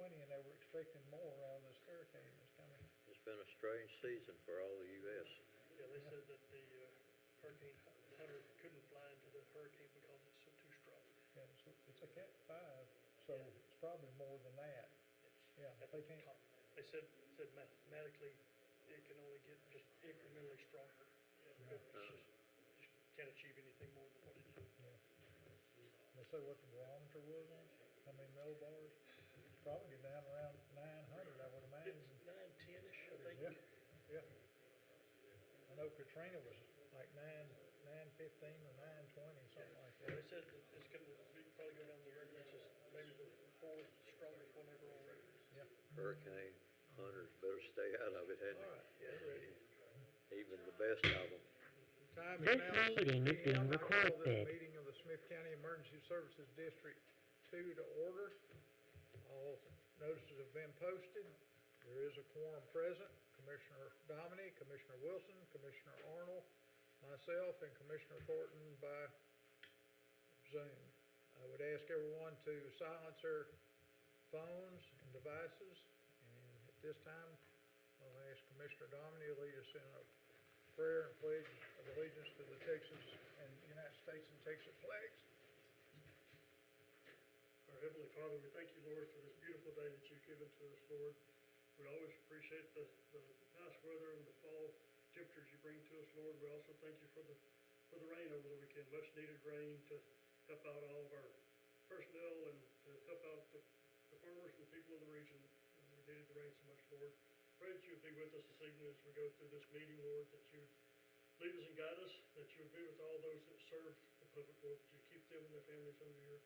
2020, and they were expecting more out of this hurricane that's coming. It's been a strange season for all the U.S. Yeah, they said that the Hurricane Hunter couldn't fly into the hurricane because it's too strong. Yeah, it's a Cat 5, so it's probably more than that. Yeah, they can't. They said mathematically it can only get just incrementally stronger. Yeah. But just can't achieve anything more than what it is. Yeah. They say what the barometer was on it? How many millibars? Probably get down around 900, I would imagine. It's 910-ish, I think. Yeah. I know Katrina was like 915 or 920, something like that. They said that it's going to probably go down the records as maybe the fourth strongest one ever on record. Yeah. Hurricane hunters better stay out of it, hadn't All right. Yeah. Even the best of them. Time This is now meeting is 6 being p.m. I call this recorded. meeting of the Smith County Emergency Services District 2 to order. All notices have been posted. There is a quorum present. Commissioner Dominy, Commissioner Wilson, Commissioner Arnold, myself, and Commissioner Thornton by Zoom. I would ask everyone to silence their phones and devices. And at this time, I'll ask Commissioner Dominy to lead us in a prayer and pledge of allegiance to the Texas and United States and Texas flags. Our Heavenly Father, we thank you, Lord, for this beautiful day that you've given to us, Lord. We always appreciate the nice weather and the fall temperatures you bring to us, Lord. We also thank you for the rain over the weekend, much needed rain to help out all of our personnel and to help out the farmers and the people of the region. We needed the rain so much, Lord. Pray that you would be with us this evening as we go through this meeting, Lord, that you would lead us and guide us, that you would be with all those that serve the public, Lord, that you keep them and their families under your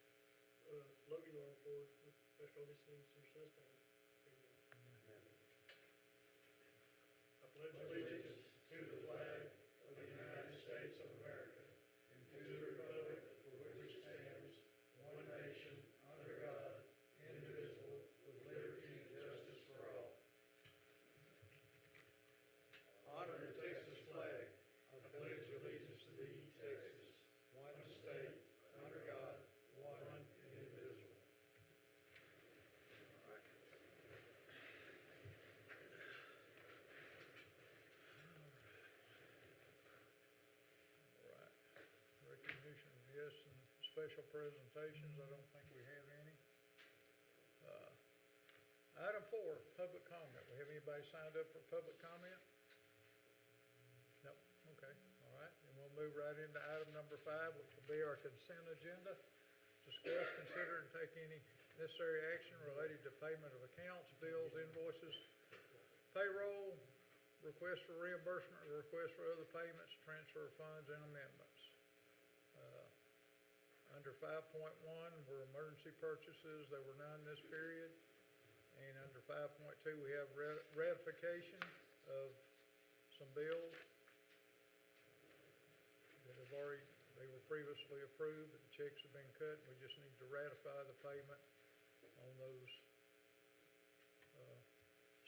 loving arms, Lord. We ask all these things in your son's name. Amen. I pledge allegiance to the flag of the United States of America and to the republic for which it stands, one nation, under God, indivisible, with liberty and justice for all. Honor the Texas flag. I pledge allegiance to thee, Texas, one state, under God, one and indivisible. All right. Recognition of guests and special presentations. I don't think we have any. Item 4, public comment. We have anybody signed up for public comment? Nope. Okay. All right. And we'll move right into item number 5, which will be our consent agenda. Discuss, consider, and take any necessary action related to payment of accounts, bills, invoices, payroll, request for reimbursement, request for other payments, transfer of funds, and amendments. Under 5.1 were emergency purchases. There were none this period. And under 5.2 we have ratification of some bills that they were previously approved, but the checks have been cut. We just need to ratify the payment on those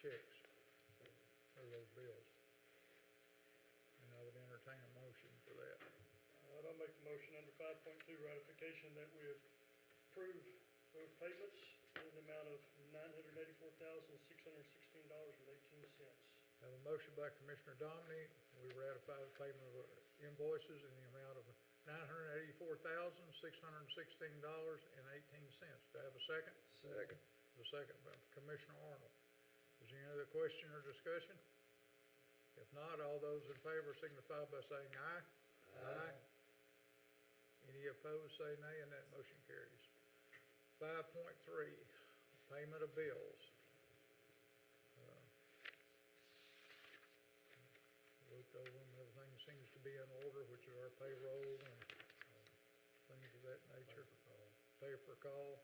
checks or those bills. And I would entertain a motion for that. I'll make the motion under 5.2 ratification that we approve those payments in the amount of $984,616.18. Have a motion by Commissioner Dominy. We ratify the payment of invoices in the amount of $984,616.18. Do I have a second? Second. The second by Commissioner Arnold. Is there any other question or discussion? If not, all those in favor signify by saying aye. Aye. Any opposed, say nay, and that motion carries. 5.3, payment of bills. Looked over them, everything seems to be in order, which is our payroll and things of that nature. Pay for call.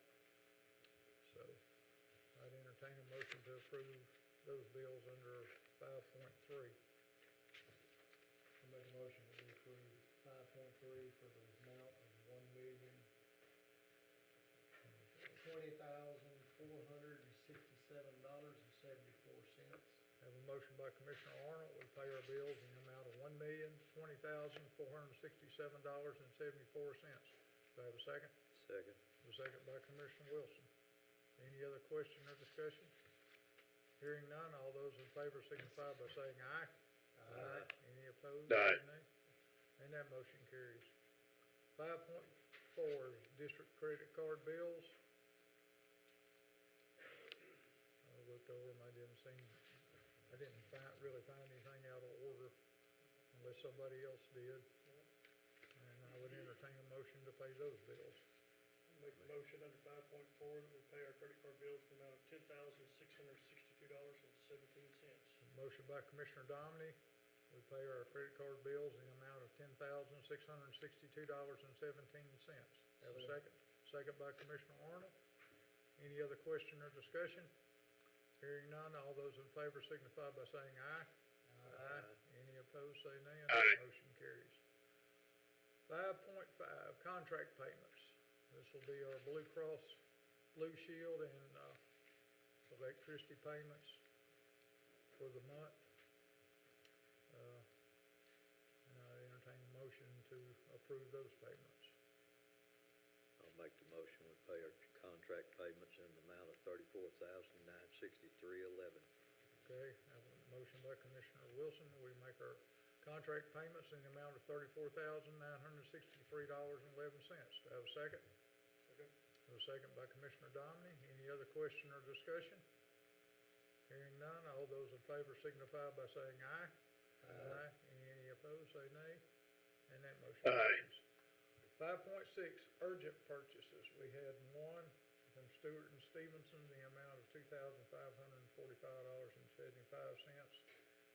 So I'd entertain a motion to approve those bills under 5.3. I make a motion that we approve 5.3 for the amount of $1,020,467.74. Have a motion by Commissioner Arnold. We pay our bills in the amount of $1,020,467.74. Do I have a second? Second. A second by Commissioner Wilson. Any other question or discussion? Hearing none, all those in favor signify by saying aye. Aye. Any opposed, Aye. say nay. And that motion carries. 5.4 is district credit card bills. I looked over them, I didn't really find anything out of order unless somebody else did. And I would entertain a motion to pay those bills. Make a motion under 5.4 that we pay our credit card bills in the amount of $10,662.17. Motion by Commissioner Dominy, we pay our credit card bills in the amount of $10,662.17. Have a second? Second by Commissioner Arnold. Any other question or discussion? Hearing none, all those in favor signify by saying aye. Aye. Any opposed, say nay, and that motion carries. 5.5, contract payments. This will be our Blue Cross Blue Shield and electricity payments for the month. And I entertain a motion to approve those payments. I'll make the motion, we pay our contract payments in the amount of $34,963.11. Okay, I have a motion by Commissioner Wilson. We make our contract payments in the amount of $34,963.11. Do I have a second? Second. A second by Commissioner Dominy. Any other question or discussion? Hearing none, all those in favor signify by saying aye. Aye. Any opposed, say nay. And that motion carries. 5.6, urgent purchases. We had one from Stewart and Stevenson, the amount of $2,545.75,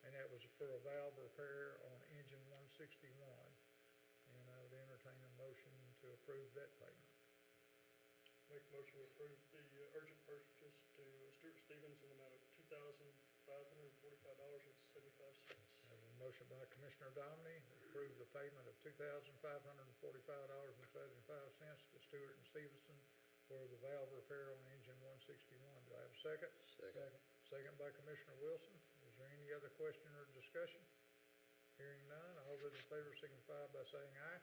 and that was for a valve repair on engine 161. And I would entertain a motion to approve that payment. Make a motion to approve the urgent purchase to Stewart Stevens in the amount of $2,545.75. I have a motion by Commissioner Dominy to approve the payment of $2,545.75 to Stewart and Stevenson for the valve repair on engine 161. Do I have a second? Second. Second by Commissioner Wilson. Is there any other question or discussion? Hearing none, all those in favor signify by saying aye.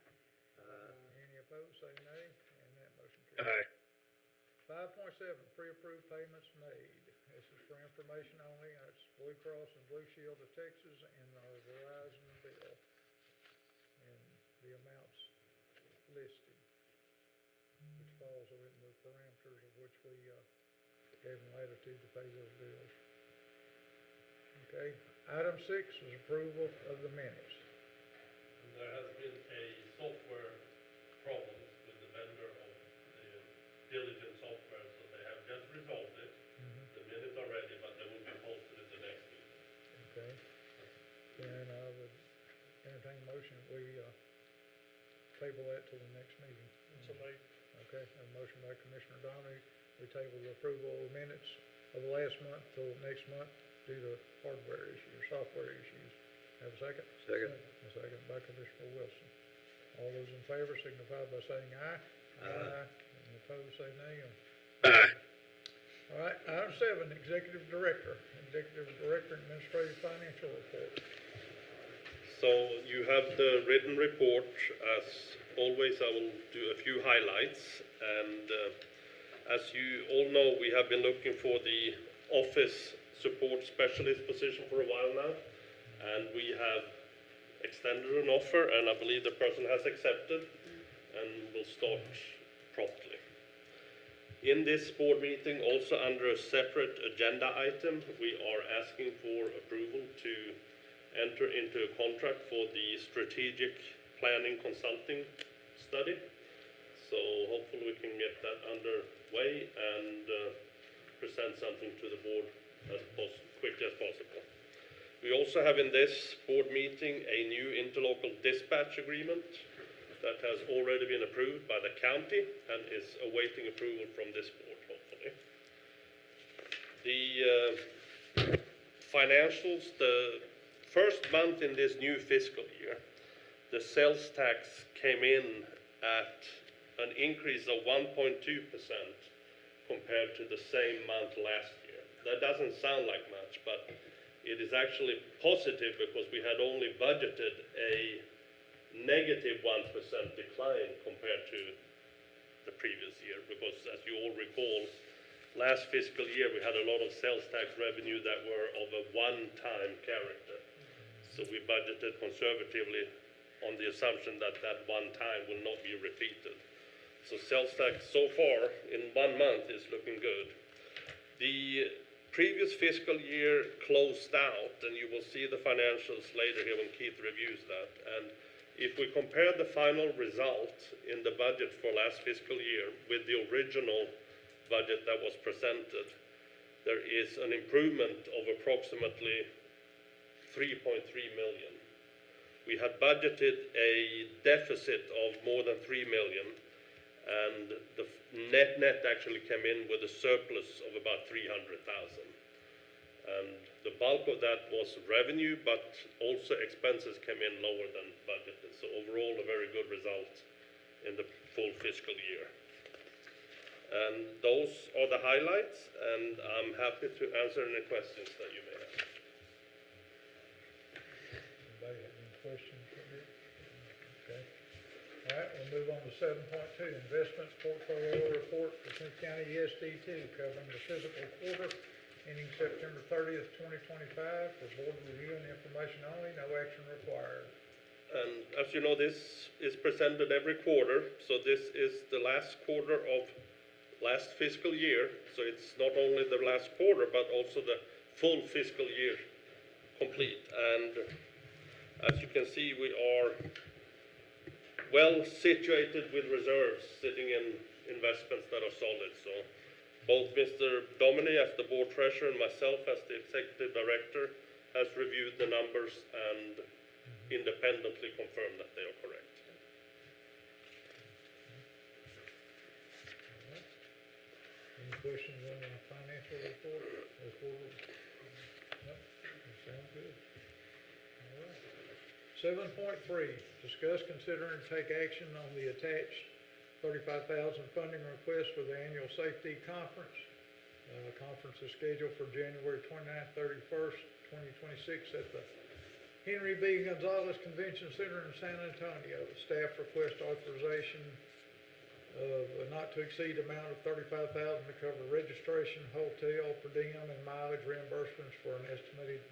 Aye. Any opposed, say nay, and that motion carries. Aye. 5.7, pre-approved payments made. This is for information only. It's Blue Cross and Blue Shield of Texas and our Verizon bill. And the amounts listed, which falls within the parameters of which we gave them latitude to pay those bills. Okay. Item 6 is approval of the minutes. There has been a software problem with the vendor of the diligent software, so they have just resolved it. The minutes are ready, but they will be posted at the next meeting. Okay. Then I would entertain a motion that we table that till the next meeting. So made. Okay, a motion by Commissioner Dominy. We table the approval of the minutes of the last month till next month due to hardware issues, software issues. Have a second? Second. A second by Commissioner Wilson. All those in favor signify by saying aye. Aye. Any opposed, say nay. Aye. All right, item 7, Executive Director Administrative Financial Report. So you have the written report. As always, I will do a few highlights. And as you all know, we have been looking for the office support specialist position for a while now. And we have extended an offer, and I believe the person has accepted and will start promptly. In this board meeting, also under a separate agenda item, we are asking for approval to enter into a contract for the strategic planning consulting study. So hopefully we can get that underway and present something to the board as quickly as possible. We also have in this board meeting a new interlocal dispatch agreement that has already been approved by the county and is awaiting approval from this board, hopefully. The financials, the first month in this new fiscal year, the sales tax came in at an increase of 1.2% compared to the same month last year. That doesn't sound like much, but it is actually positive because we had only budgeted a negative 1% decline compared to the previous year, because as you all recall, last fiscal year, we had a lot of sales tax revenue that were of a one-time character. So we budgeted conservatively on the assumption that that one time will not be repeated. So sales tax so far in 1 month is looking good. The previous fiscal year closed out, and you will see the financials later here when Keith reviews that. And if we compare the final result in the budget for last fiscal year with the original budget that was presented, there is an improvement of approximately 3.3 million. We had budgeted a deficit of more than 3 million, and the net actually came in with a surplus of about 300,000. And the bulk of that was revenue, but also expenses came in lower than budgeted. So overall, a very good result in the full fiscal year. And those are the highlights, and I'm happy to answer any questions that you may have. Anybody have any questions for me? Okay. All right, we'll move on to 7.2, Investments Portfolio Report for Smith County ESD2, covering the physical quarter ending September 30th, 2025, for board review and information only, no action required. And as you know, this is presented every quarter, so this is the last quarter of last fiscal year. So it's not only the last quarter, but also the full fiscal year complete. And as you can see, we are well situated with reserves sitting in investments that are solid. So both Mr. Domini as the board treasurer and myself as the executive director has reviewed the numbers and independently confirmed that they are correct. Any questions on the financial report? No? Sounds good. All right. 7.3, discuss, consider, and take action on the attached $35,000 funding request for the annual safety conference. Conference is scheduled for January 29th, 31st, 2026 at the Henry B. Gonzalez Convention Center in San Antonio. Staff request authorization of a not to exceed amount of $35,000 to cover registration, hotel, per diem, and mileage reimbursements for an estimated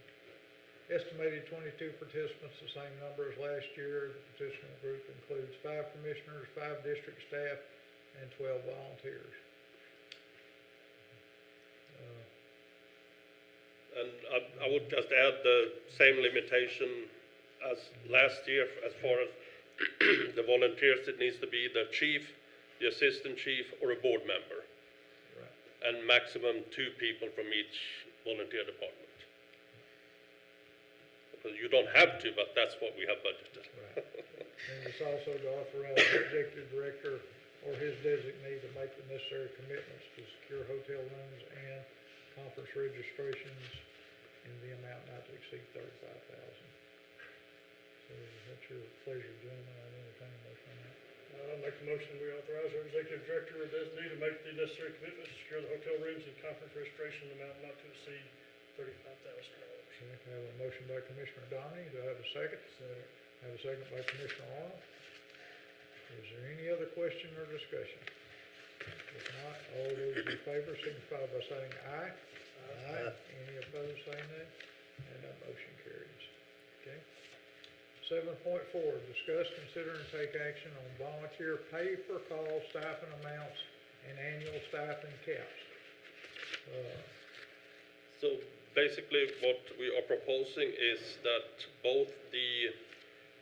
22 participants, the same number as last year. The participant group includes 5 commissioners, 5 district staff, and 12 volunteers. And I would just add the same limitation as last year as far as the volunteers. It needs to be the chief, the assistant chief, or a board member. Right. And maximum 2 people from each volunteer department. Because you don't have to, but that's what we have budgeted. Right. And it's also to authorize the executive director or his designee to make the necessary commitments to secure hotel rooms and conference registrations in the amount not to exceed $35,000. So what's your pleasure, gentlemen? I entertain a motion on that. I'll make a motion, we authorize our executive director or designee to make the necessary commitments to secure the hotel rooms and conference registration in the amount not to exceed $35,000. Okay, I have a motion by Commissioner Dominy. Do I have a second? Second. I have a second by Commissioner Arnold. Is there any other question or discussion? If not, all those in favor signify by saying aye. Aye. Any opposed, say nay. And that motion carries. Okay. 7.4, discuss, consider, and take action on volunteer pay-per-call stipend amounts and annual stipend caps. So basically what we are proposing is that both the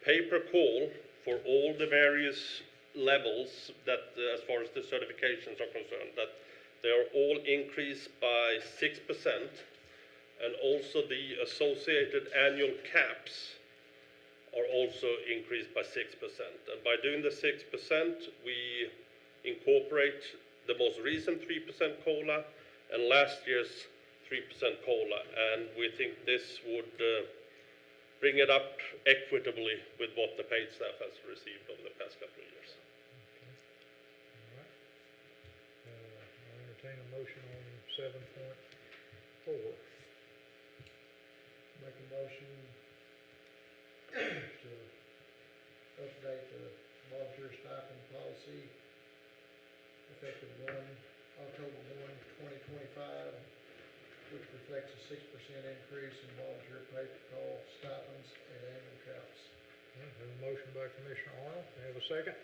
pay-per-call for all the various levels that as far as the certifications are concerned, that they are all increased by 6%, and also the associated annual caps are also increased by 6%. And by doing the 6%, we incorporate the most recent 3% COLA and last year's 3% COLA, and we think this would bring it up equitably with what the paid staff has received over the past couple of years. All right. I'll entertain a motion on 7.4. Make a motion to update the volunteer stipend policy effective October 2025, which reflects a 6% increase in volunteer paper call stipends and annual caps. Okay, have a motion by Commissioner Arnold, have a second?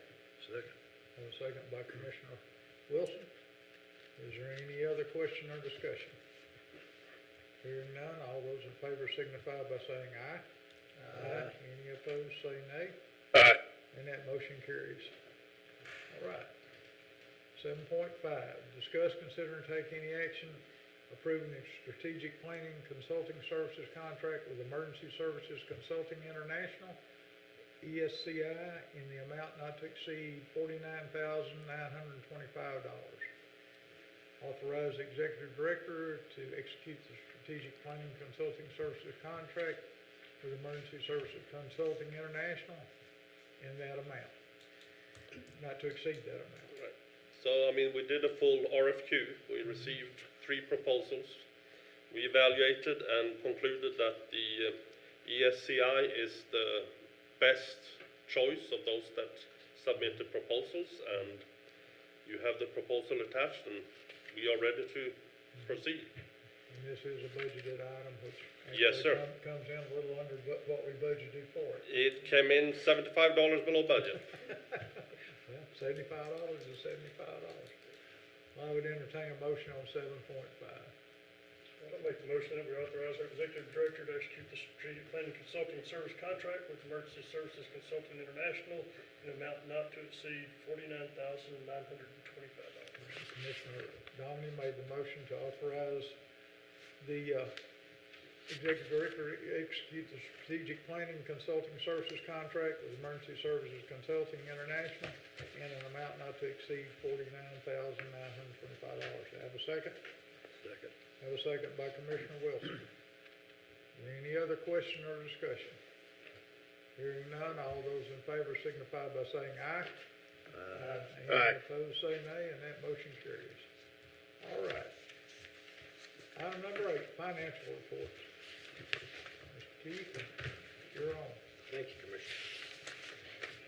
Second. Have a second by Commissioner Wilson. Is there any other question or discussion? Hearing none, all those in favor signify by saying aye. Aye. Any opposed, say nay. Aye. And that motion carries. All right. 7.5, discuss, consider, and take any action approving the strategic planning consulting services contract with Emergency Services Consulting International, ESCI, in the amount not to exceed $49,925. Authorize the Executive Director to execute the strategic planning consulting services contract with Emergency Services Consulting International in that amount, not to exceed that amount. Right. So, I mean, we did a full RFQ. We received 3 proposals. We evaluated and concluded that the ESCI is the best choice of those that submitted proposals, and you have the proposal attached, and we are ready to proceed. And this is a budgeted item, which Yes, actually sir. comes in a little under what we budgeted for it. It came in $75 below budget. Well, $75 is $75. I would entertain a motion on 7.5. I'll make the motion that we authorize our executive director to execute the strategic planning consulting service contract with Emergency Services Consulting International in an amount not to exceed $49,925. Commissioner Dominy made the motion to authorize the executive director to execute the strategic planning consulting services contract with Emergency Services Consulting International in an amount not to exceed $49,925. Have a second? Second. Have a second by Commissioner Wilson. Any other question or discussion? Hearing none, all those in favor signify by saying aye. Any opposed, say nay, and that motion carries. All right. Item number 8, financial reports. Mr. Keith, you're on. Thank you, Commissioner.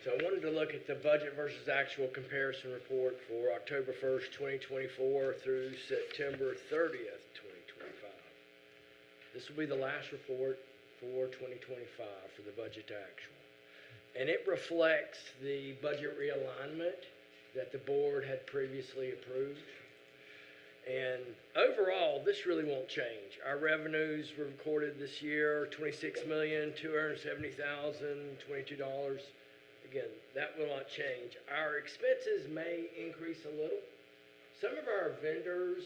So I wanted to look at the budget versus actual comparison report for October 1st, 2024 through September 30th, 2025. This will be the last report for 2025 for the budget to actual. And it reflects the budget realignment that the board had previously approved. And overall, this really won't change. Our revenues were recorded this year, $26,270,022. Again, that will not change. Our expenses may increase a little. Some of our vendors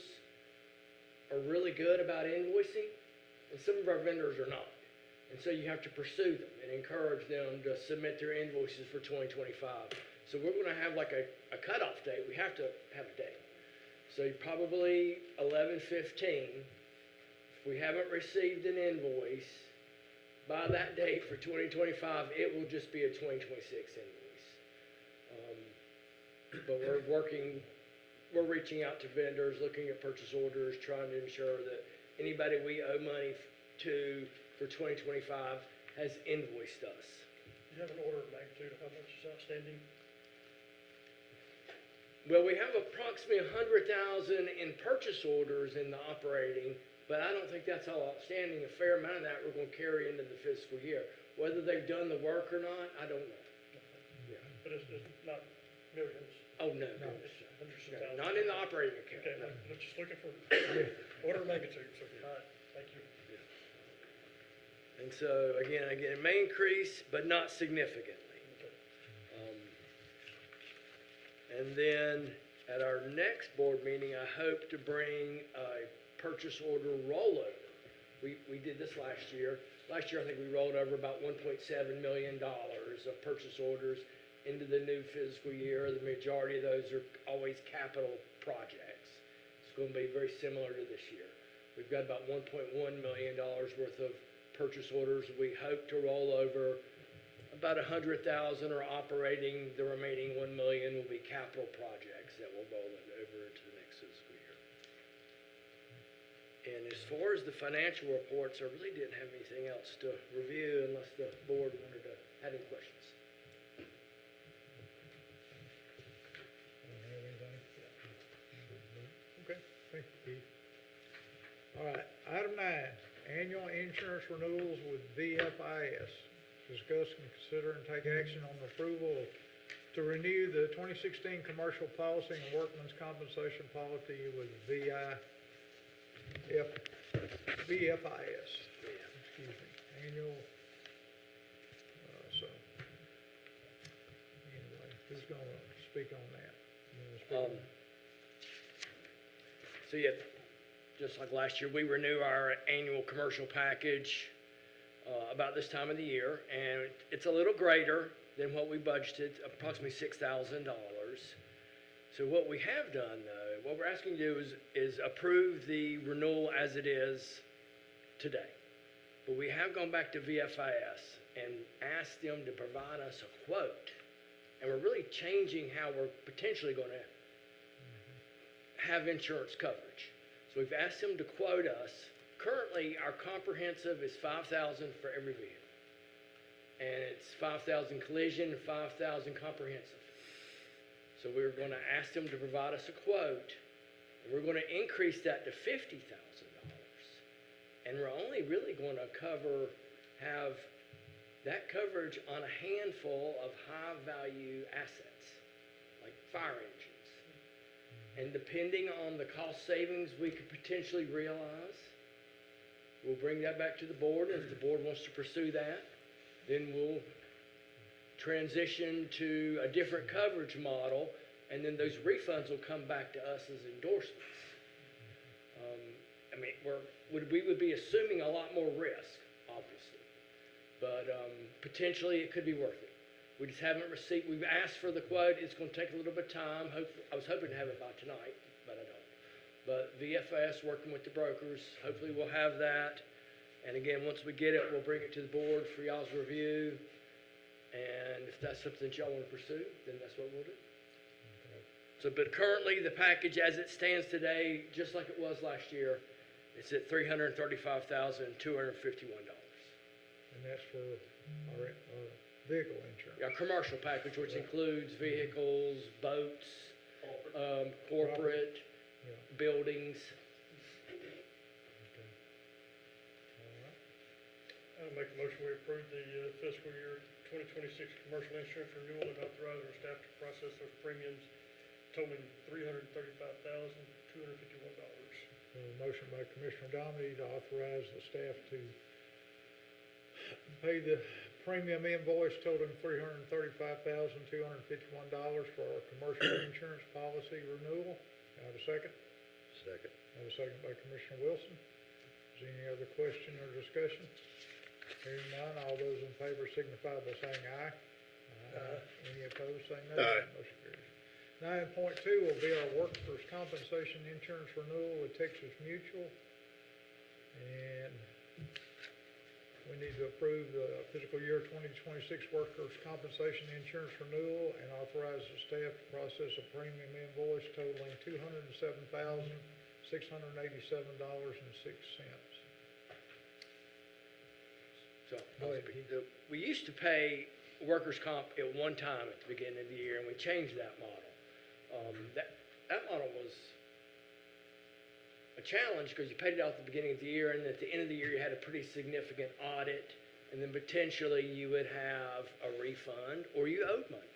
are really good about invoicing, and some of our vendors are not. And so you have to pursue them and encourage them to submit their invoices for 2025. So we're going to have like a cutoff date. We have to have a date. So probably 11/15, if we haven't received an invoice by that date for 2025, it will just be a 2026 invoice. But we're reaching out to vendors, looking at purchase orders, trying to ensure that anybody we owe money to for 2025 has invoiced us. Do you have an order of magnitude of how much is outstanding? Well, we have approximately 100,000 in purchase orders in the operating, but I don't think that's all outstanding. A fair amount of that we're going to carry into the fiscal year. Whether they've done the work or not, I don't know. Yeah. But it's not millions. Oh, no. It's hundreds of thousands. Not in the operating account. Okay, No. I'm just looking for order of magnitude. So, all right, thank you. And so, again, it may increase, but not significantly. Okay. And then at our next board meeting, I hope to bring a purchase order rollover. We did this last year. Last year, I think we rolled over about $1.7 million of purchase orders into the new fiscal year. The majority of those are always capital projects. It's going to be very similar to this year. We've got about $1.1 million worth of purchase orders. We hope to roll over about 100,000 are operating. The remaining 1 million will be capital projects that will roll it over into the next fiscal year. And as far as the financial reports, I really didn't have anything else to review unless the board wanted to have any questions. Don't have anything? Thank you, Keith. All right, item 9, annual insurance renewals with VFIS. Discuss and consider and take action on the approval to renew the 2016 commercial policy and workman's compensation policy with VFIS. Excuse me, annual, so, anyway, who's gonna speak on that? You wanna speak on that? So yeah, just like last year, we renew our annual commercial package about this time of the year, and it's a little greater than what we budgeted, approximately $6,000. So what we have done, though, what we're asking you to do is approve the renewal as it is today. But we have gone back to VFIS and asked them to provide us a quote, and we're really changing how we're potentially going to have insurance coverage. So we've asked them to quote us. Currently, our comprehensive is $5,000 for every vehicle. And it's $5,000 collision, $5,000 comprehensive. So we're going to ask them to provide us a quote, and we're going to increase that to $50,000. And we're only really going to have that coverage on a handful of high-value assets, like fire engines. And depending on the cost savings we could potentially realize, we'll bring that back to the board. And if the board wants to pursue that, then we'll transition to a different coverage model, and then those refunds will come back to us as endorsements. I mean, we would be assuming a lot more risk, obviously, but potentially it could be worth it. We just haven't received. We've asked for the quote. It's going to take a little bit of time. I was hoping to have it by tonight, but I don't. But VFS working with the brokers. Hopefully we'll have that. And again, once we get it, we'll bring it to the board for y'all's review. And if that's something that y'all want to pursue, then that's what we'll do. So, but currently the package as it stands today, just like it was last year, it's at $335,251. And that's for our vehicle insurance. Our commercial package, which includes vehicles, boats, corporate, Yeah. buildings. Okay. All right. I'll make a motion, we approve the fiscal year 2026 commercial insurance renewal and authorize our staff to process those premiums totaling $335,251. A motion by Commissioner Dominy to authorize the staff to pay the premium invoice totaling $335,251 for our commercial insurance policy renewal. Have a second? Second. Have a second by Commissioner Wilson. Is there any other question or discussion? Hearing none, all those in favor signify by saying aye. Aye. Any opposed, say no. Aye. Motion carries. 9.2 will be our workers' compensation insurance renewal with Texas Mutual. And we need to approve the fiscal year 2026 workers' compensation insurance renewal and authorize the staff to process a premium invoice totaling $207,687.06. So, Go ahead, Keith. we used to pay workers' comp at one time at the beginning of the year, and we changed that model. That model was a challenge because you paid it out at the beginning of the year, and at the end of the year you had a pretty significant audit, and then potentially you would have a refund or you owed money.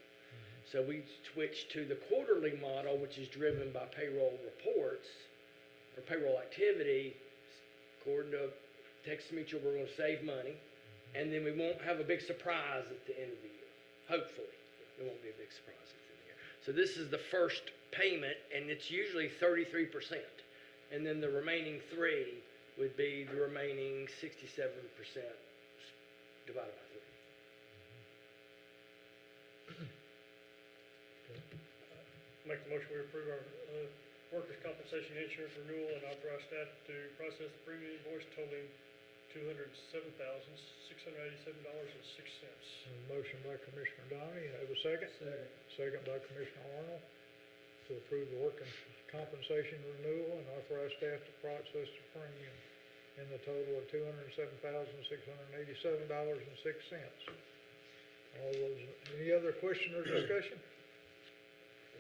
So we switched to the quarterly model, which is driven by payroll reports or payroll activity. According to Texas Mutual, we're going to save money, and then we won't have a big surprise at the end of the year. Hopefully, there won't be a big surprise at the end of the year. So this is the first payment, and it's usually 33%. And then the remaining 3 would be the remaining 67% divided by 3. Make the motion, we approve our workers' compensation insurance renewal and authorize staff to process the premium invoice totaling $207,687.06. Motion by Commissioner Downey, have a second? Second. Second by Commissioner Arnold to approve the workers' compensation renewal and authorize staff to process the premium in the total of $207,687.06. All those, any other question or discussion?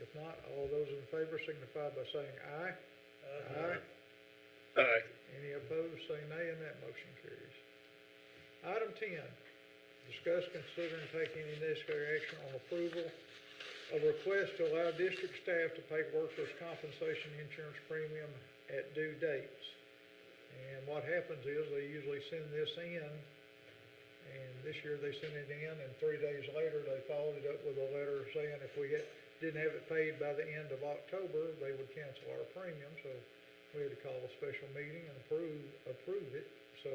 If not, all those in favor signify by saying aye. Aye. Aye. Any opposed, say nay, and that motion carries. Item 10, discuss, consider, and take any necessary action on approval of a request to allow district staff to pay workers' compensation insurance premium at due dates. And what happens is they usually send this in, and this year they sent it in, and 3 days later they followed it up with a letter saying if we didn't have it paid by the end of October, they would cancel our premium. So we had to call a special meeting and approve it. So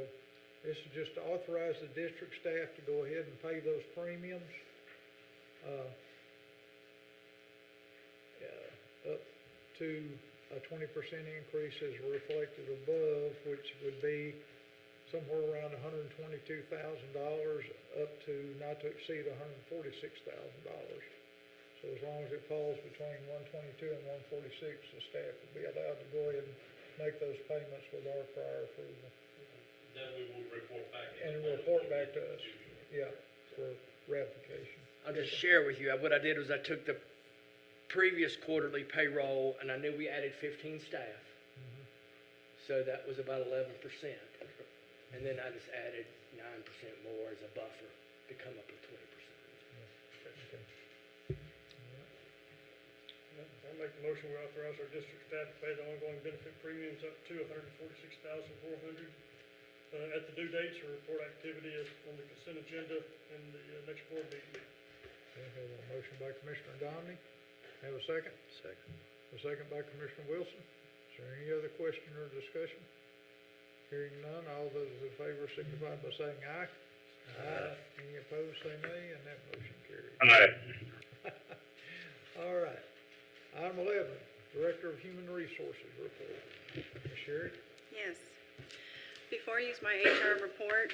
this is just to authorize the district staff to go ahead and pay those premiums. Up to a 20% increase as reflected above, which would be somewhere around $122,000 up to not to exceed $146,000. So as long as it falls between 122 and 146, the staff will be allowed to go ahead and make those payments with our prior approval. Then we will report back. And report back to us, yeah, for ratification. I'll just share with you, what I did was I took the previous quarterly payroll, and I knew we added 15 staff. So that was about 11%. And then I just added 9% more as a buffer to come up with 20%. Okay. I'll make the motion, we authorize our district staff to pay the ongoing benefit premiums up to $146,400 at the due dates, or report activity as on the consent agenda in the next board meeting. Okay, have a motion by Commissioner Domney. Have a second? Second. A second by Commissioner Wilson. Is there any other question or discussion? Hearing none, all those in favor signify by saying aye. Aye. Any opposed, say nay, and that motion carries. Aye. All right. Item 11, Director of Human Resources report. Ms. Sherry? Yes. Before I use my HR report,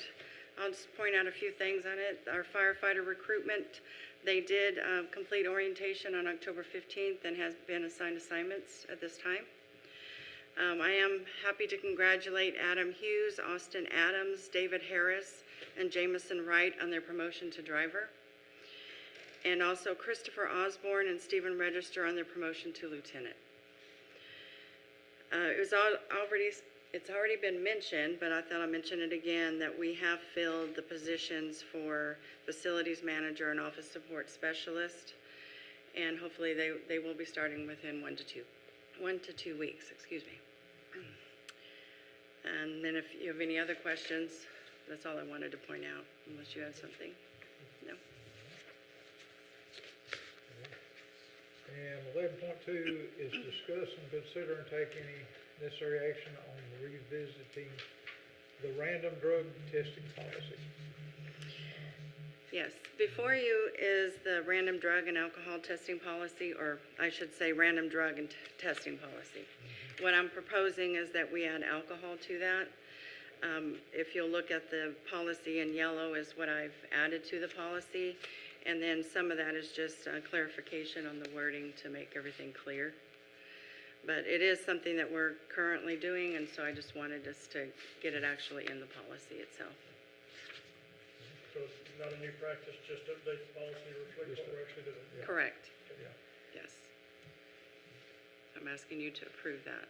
I'll just point out a few things on it. Our firefighter recruitment, they did complete orientation on October 15th and has been assigned assignments at this time. I am happy to congratulate Adam Hughes, Austin Adams, David Harris, and Jamison Wright on their promotion to driver. And also Christopher Osborne and Stephen Register on their promotion to lieutenant. It's already been mentioned, but I thought I'd mention it again, that we have filled the positions for facilities manager and office support specialist. And hopefully they will be starting within 1 to 2 weeks, excuse me. And then if you have any other questions, that's all I wanted to point out, unless you have something. No? And 11.2 is discuss and consider and take any necessary action on revisiting the random drug testing policy. Yes, before you is the random drug and alcohol testing policy, or I should say random drug and testing policy. What I'm proposing is that we add alcohol to that. If you'll look at the policy in yellow is what I've added to the policy, and then some of that is just clarification on the wording to make everything clear. But it is something that we're currently doing, and so I just wanted us to get it actually in the policy itself. So it's not a new practice, just update the policy to reflect what we're actually doing. Yeah. Correct, Yeah. yes. So I'm asking you to approve that.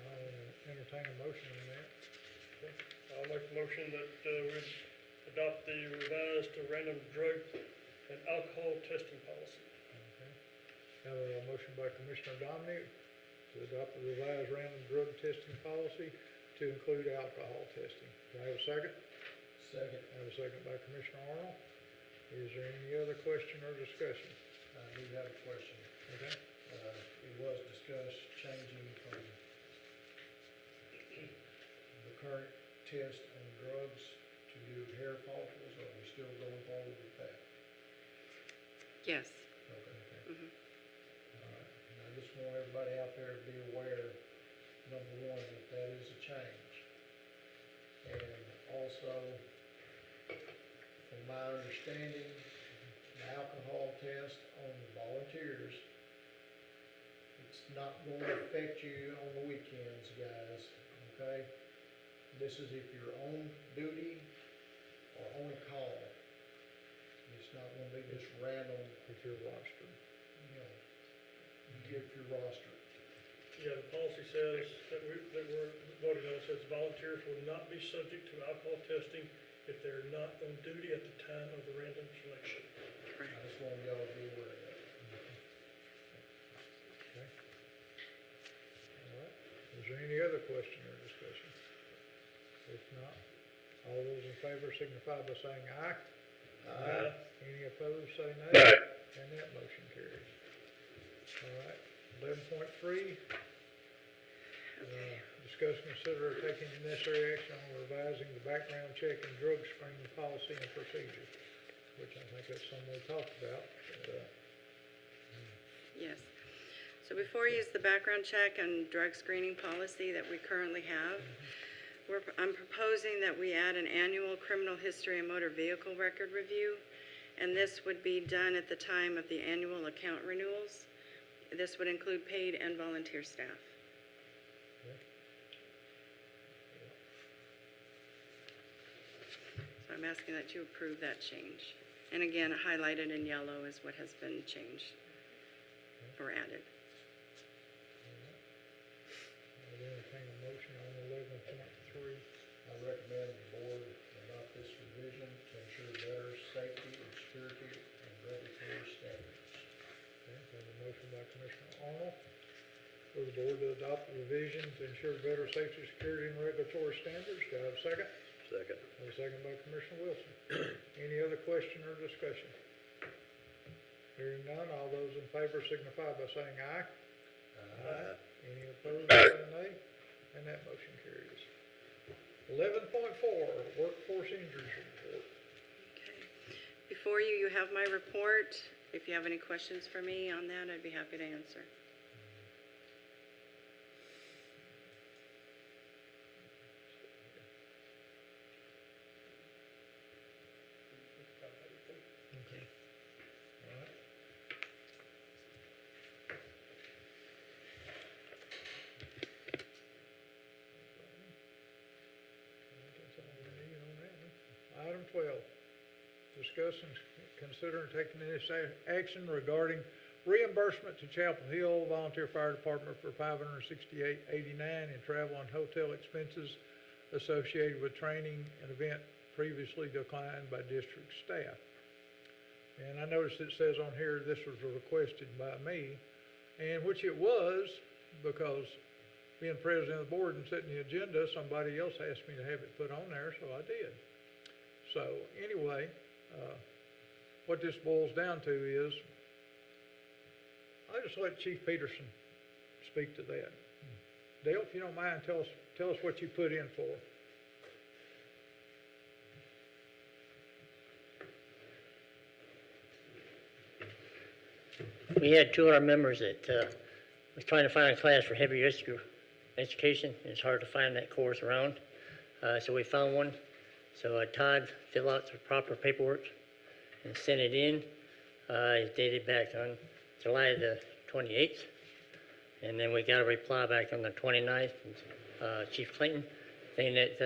I'll entertain a motion on that. Okay. I'll make the motion that we adopt the revised random drug and alcohol testing policy. Okay. Have a motion by Commissioner Dominic to adopt the revised random drug testing policy to include alcohol testing. Do I have a second? Second. I have a second by Commissioner Arnold. Is there any other question or discussion? I do have a question. Okay. It was discussed changing from the current test on drugs to do hair follicles. Are we still going forward with that? Yes. Okay. Mhm. All right. And I just want everybody out there to be aware, number one, that is a change. And also, from my understanding, the alcohol test on the volunteers, it's not going to affect you on the weekends, guys, okay? This is if you're on duty or on call. It's not going to be just random. If you're rostered. give your roster. Yeah, the policy says that we're voting on, says volunteers will not be subject to alcohol testing if they're not on duty at the time of the random selection. I just want y'all to be aware of that. Okay. All right. Is there any other question or discussion? If not, all those in favor signify by saying aye. Aye. Any opposed, say nay. And that motion carries. All right, 11.3. Discuss, consider, or take any necessary action on revising the background check and drug screening policy and procedure, which I think that's something we talked about. Yes. So before you use the background check and drug screening policy that we currently have, I'm proposing that we add an annual criminal history and motor vehicle record review, and this would be done at the time of the annual account renewals. This would include paid and volunteer staff. So I'm asking that you approve that change. And again, highlighted in yellow is what has been changed or added. I'll entertain a motion on 11.3. I recommend the board adopt this revision to ensure better safety and security and regulatory standards. Okay, so I have a motion by Commissioner Arnold for the board to adopt the revision to ensure better safety, security, and regulatory standards. Do I have a second? Second. I have a second by Commissioner Wilson. Any other question or discussion? Hearing none, all those in favor signify by saying aye. Aye. Any opposed, say nay. And that motion carries. 11.4, workforce injuries report. Okay. Before you, you have my report. If you have any questions for me on that, I'd be happy to answer. Okay. All right. That's all we need on that one. Item 12, discuss and consider taking any action regarding reimbursement to Chapel Hill Volunteer Fire Department for $568.89 in travel and hotel expenses associated with training and event previously declined by district staff. And I noticed it says on here this was requested by me, and which it was, because being president of the board and setting the agenda, somebody else asked me to have it put on there, so I did. So anyway, what this boils down to is, I'll just let Chief Peterson speak to that. Dale, if you don't mind, tell us what you put in for. We had two of our members that was trying to find a class for heavy education. It's hard to find that course around. So we found one. So Todd filled out the proper paperwork and sent it in. It's dated back on July the 28th. And then we got a reply back on the 29th from Chief Clinton saying that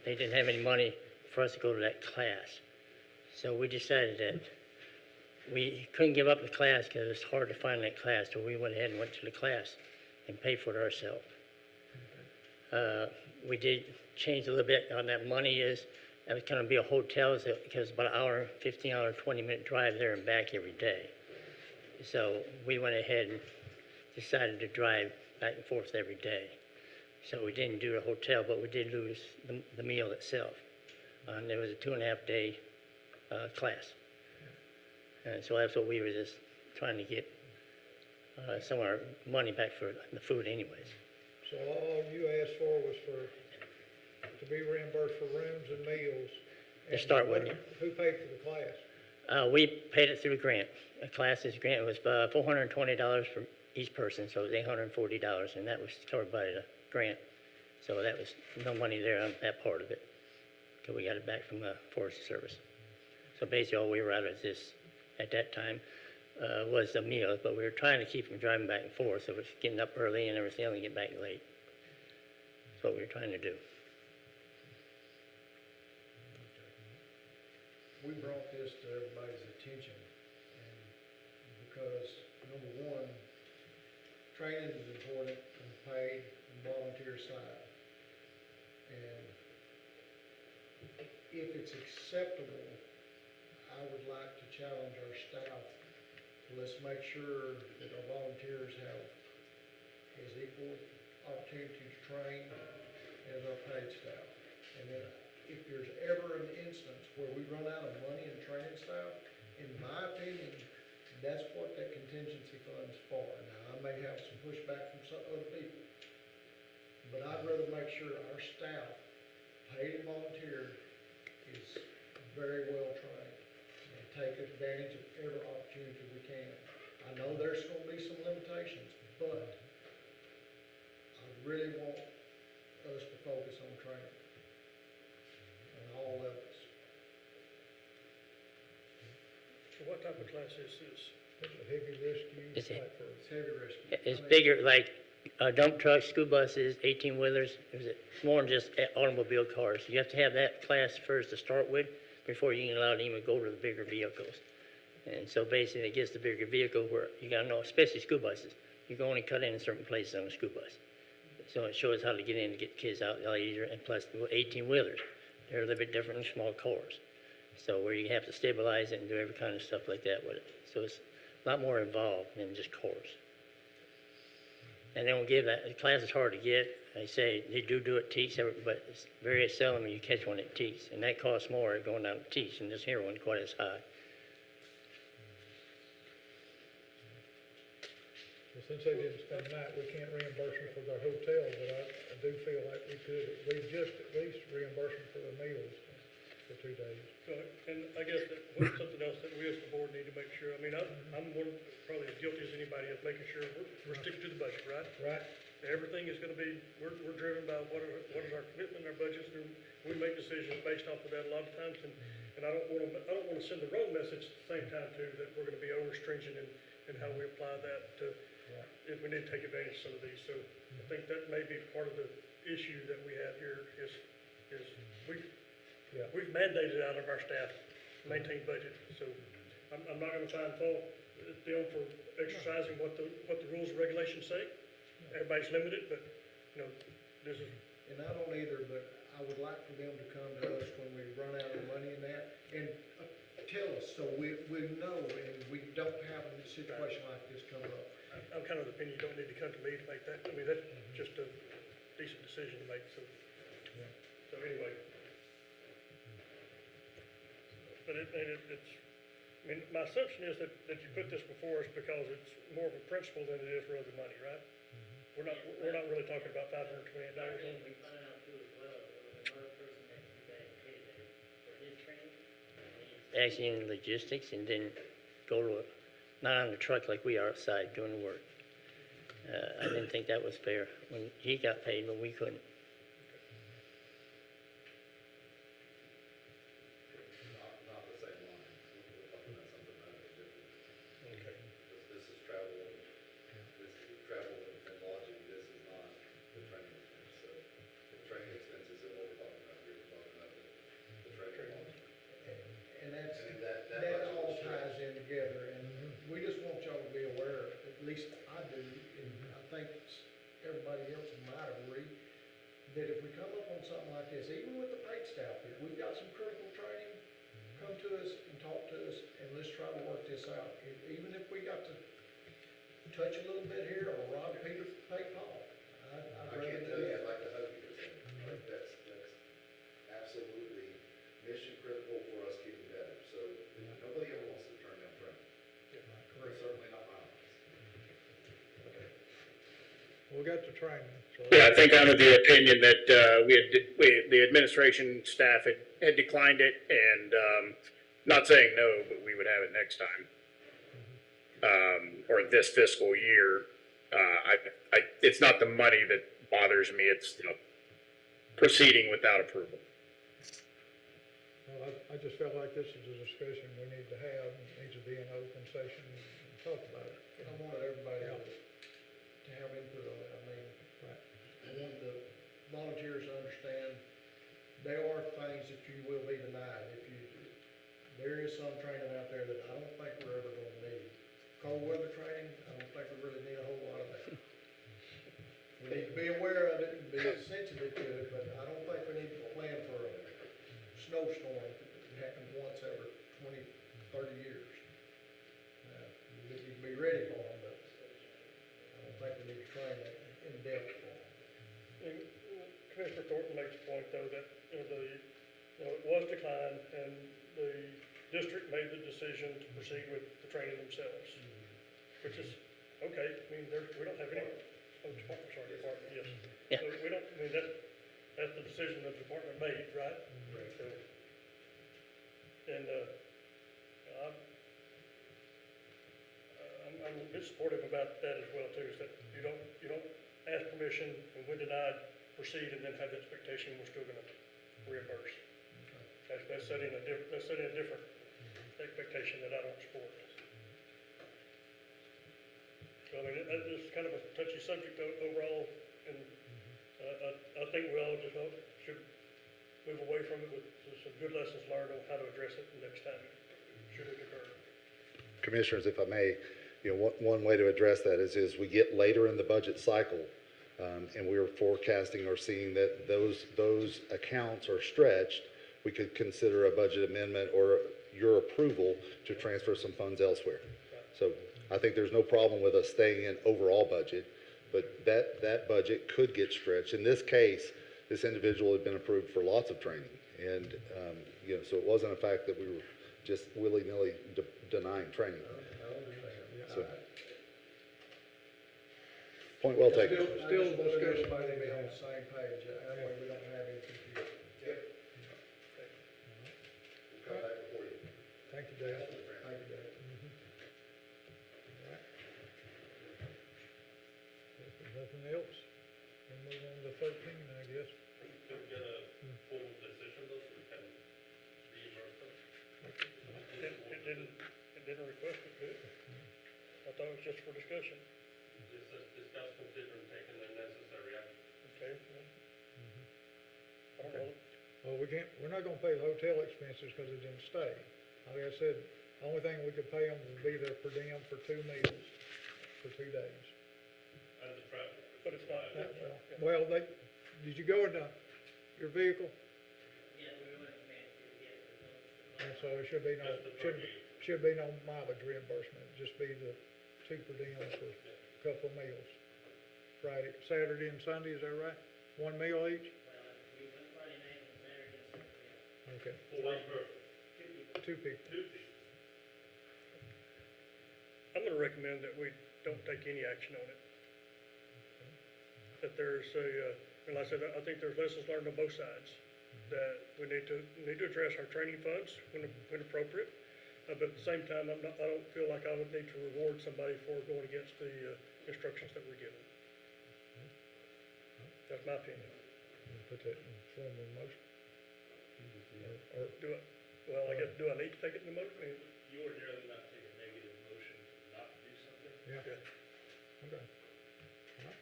they didn't have any money for us to go to that class. So we decided that we couldn't give up the class because it was hard to find that class, so we went ahead and went to the class and paid for it ourselves. We did change a little bit on that money. That was going to be a hotel, because about an hour, 15-hour, 20-minute drive there and back every day. So we went ahead and decided to drive back and forth every day. So we didn't do a hotel, but we did lose the meal itself. And it was a 2.5-day class. And so that's what we were just trying to get some of our money back for the food anyways. So all you asked for was to be reimbursed for rooms and meals. To start with, yeah. Who paid for the class? We paid it through a grant. The class's grant was $420 for each person, so it was $840, and that was covered by the grant. So that was no money there on that part of it, until we got it back from the Forest Service. So basically all we were out of this at that time was the meals, but we were trying to keep them driving back and forth, so it was getting up early and everything, and get back late. That's what we were trying to do. We brought this to everybody's attention, and because number one, training is important on the paid and volunteer side. And if it's acceptable, I would like to challenge our staff to let's make sure that our volunteers have as equal opportunity to train as our paid staff. And then if there's ever an instance where we run out of money in training staff, in my opinion, that's what that contingency fund's for. Now, I may have some pushback from some other people, but I'd rather make sure our staff, paid and volunteer, is very well trained and take advantage of every opportunity we can. I know there's gonna be some limitations, but I really want us to focus on training on all levels. So what type of class is this? It's a heavy rescue It's a- type of. It's heavy rescue. It's I mean, bigger, like dump trucks, school buses, 18-wheelers. It's more than just automobile cars. You have to have that class first to start with before you can allow them to go to the bigger vehicles. And so basically, it gets the bigger vehicle where you gotta know, especially school buses, you can only cut in certain places on a school bus. So it shows how to get in to get kids out a lot easier. And plus, the 18-wheelers, they're a little bit different than small cars. So where you have to stabilize it and do every kind of stuff like that with it. So it's a lot more involved than just cars. And they don't give that, the class is hard to get. They say they do it teach, but it's very seldom you catch one that teach. And that costs more going down to teach, and this here one quite as high. Well, since they didn't spend the night, we can't reimburse them for their hotel, but I do feel like we could at least reimburse them for their meals for 2 days. So, and I guess that something else that we as the board need to make sure, I mean, I'm one, probably as guilty as anybody of making sure we're sticking to the budget, right? Right? Everything is gonna be, we're driven by what is our commitment, our budgets, and we make decisions based off of that a lot of times, and I don't wanna send the wrong message at the same time too, that we're gonna be over stringent in how we apply that to, if we need to take advantage of some of these, so I think that may be part of the issue that we have here is we've mandated out of our staff to maintain budget, so I'm not gonna find fault at them for exercising what the rules and regulations say. Everybody's limited, but, you know, this is, And I don't either, but I would like for them to come to us when we run out of money in that and tell us, so we know and we don't have a situation like this come up. I'm kind of the opinion you don't need to come to me to make that, I mean, that's just a decent decision to make, so anyway. But it's, I mean, my assumption is that you put this before us because it's more of a principle than it is really money, right? We're not really talking about $528. We found out too as well, there was another person that you guys paid for his training. Actually in logistics and didn't go to, not on the truck like we are outside doing the work. I didn't think that was fair when he got paid, but we couldn't. Not the same line. We're talking about something entirely different. Okay. This is travel and lodging, this is not the training expense. So the training expenses is what we're talking about here, we're talking about the training and lodging. And that's, And that that much all of a stretch. ties in together, and we just want y'all to be aware, at least I do, and I think everybody else might agree, that if we come up on something like this, even with the paid staff here, we've got some critical training, come to us and talk to us, and let's try to work this out. Even if we got to touch a little bit here, or rob Peter, pay Paul, I'd I rather can't do tell you, that. like the Huggy was saying, like that's absolutely mission critical for us getting better. So nobody ever wants to turn down training. Certainly not mine. Well, we got the training, so. Yeah, I think I'm of the opinion that the administration staff had declined it, and not saying no, but we would have it next time. Or this fiscal year. It's not the money that bothers me, it's proceeding without approval. Well, I just felt like this is a discussion we need to have, and it needs to be in an open session and talk about it. I wanted everybody to have input on it. I mean, I want the volunteers to understand there are things that you will be denied there is some training out there that I don't think we're ever gonna need. Cold weather training, I sensitive to it, but I don't think we need to plan for a snowstorm that happens once every 20, 30 years. You need to be ready for them, but I don't think we need to train it in depth for them. And Commissioner Thornton makes the point, though, that, it was declined, and the district made the decision to proceed with the training themselves, which is, okay, I mean, we don't have any, department, yes. Yeah. So we don't, I mean, that's the decision the department made, right? Right. So, and, I'm a bit supportive about that as well, too, is that you don't ask permission, and when denied, proceed, and then have the expectation we're still gonna reimburse. That's setting a different expectation that I don't support. So, I mean, it's kind of a touchy subject overall, and, I think we all just should move away from it with some good lessons learned on how to address it the next time, should it occur. Commissioners, if I may, one way to address that is we get later in the budget cycle, and we are forecasting or seeing that those accounts are stretched, we could consider a budget amendment or your approval to transfer some funds elsewhere. So I think there's no problem with us staying in overall budget, but that budget could get stretched. In this case, this individual had been approved for lots of training, and so it wasn't a fact that we were just willy-nilly denying training. So, point well taken. Still discussion, everybody be on the same page, that way we don't have any confusion. Yep. We'll come back before you. Thank you, Dale. Thank you, Dave. Alright. If there's nothing else, we'll move on to 13, I guess. Could get a formal decision though, so we can reimburse them. It didn't request it, did it? I thought it was just for discussion. It says discuss, consider, and take the necessary action. Okay. I don't know. Well, we're not gonna pay the hotel expenses because it didn't stay. Like I said, the only thing we could pay them would be their per diem for 2 meals for 2 days. And the travel. But it's not. Well, did you go in your vehicle? Yeah, we went to And so there should be no mileage reimbursement, it'd just be the 2 per diem for a couple of meals. Friday, Saturday and Sunday, is that right? 1 meal each? we went Friday night and Saturday and Sunday. Okay, For one person, 2 people. 2 people. I'm gonna recommend that we don't take any action on it. That there's and like I said, I think there's lessons learned on both sides. That we need to address our training funds when appropriate. But at the same time, I don't feel like I would need to reward somebody for going against the instructions that we're given. That's my opinion. Put that in form of motion. Or I guess, do I need to take it in the motion? You ordinarily not take a negative motion to not do something. yeah, Yeah. okay. All right.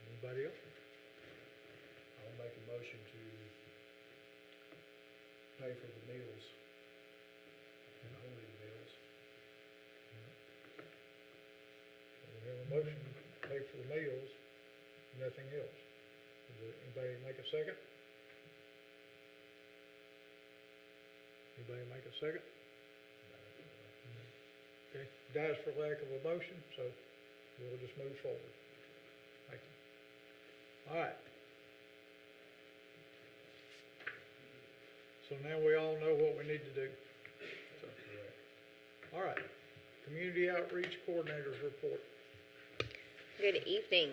Anybody else? I'll make a motion to pay for the meals and only the meals. So we have a motion, to pay for the meals, nothing else. Anybody make a second? Anybody make a second? Okay, dies for lack of a motion, so we'll just move forward. Thank you. All right. So now we all know what we need to do. All right, Community Outreach Coordinators Report. Good evening.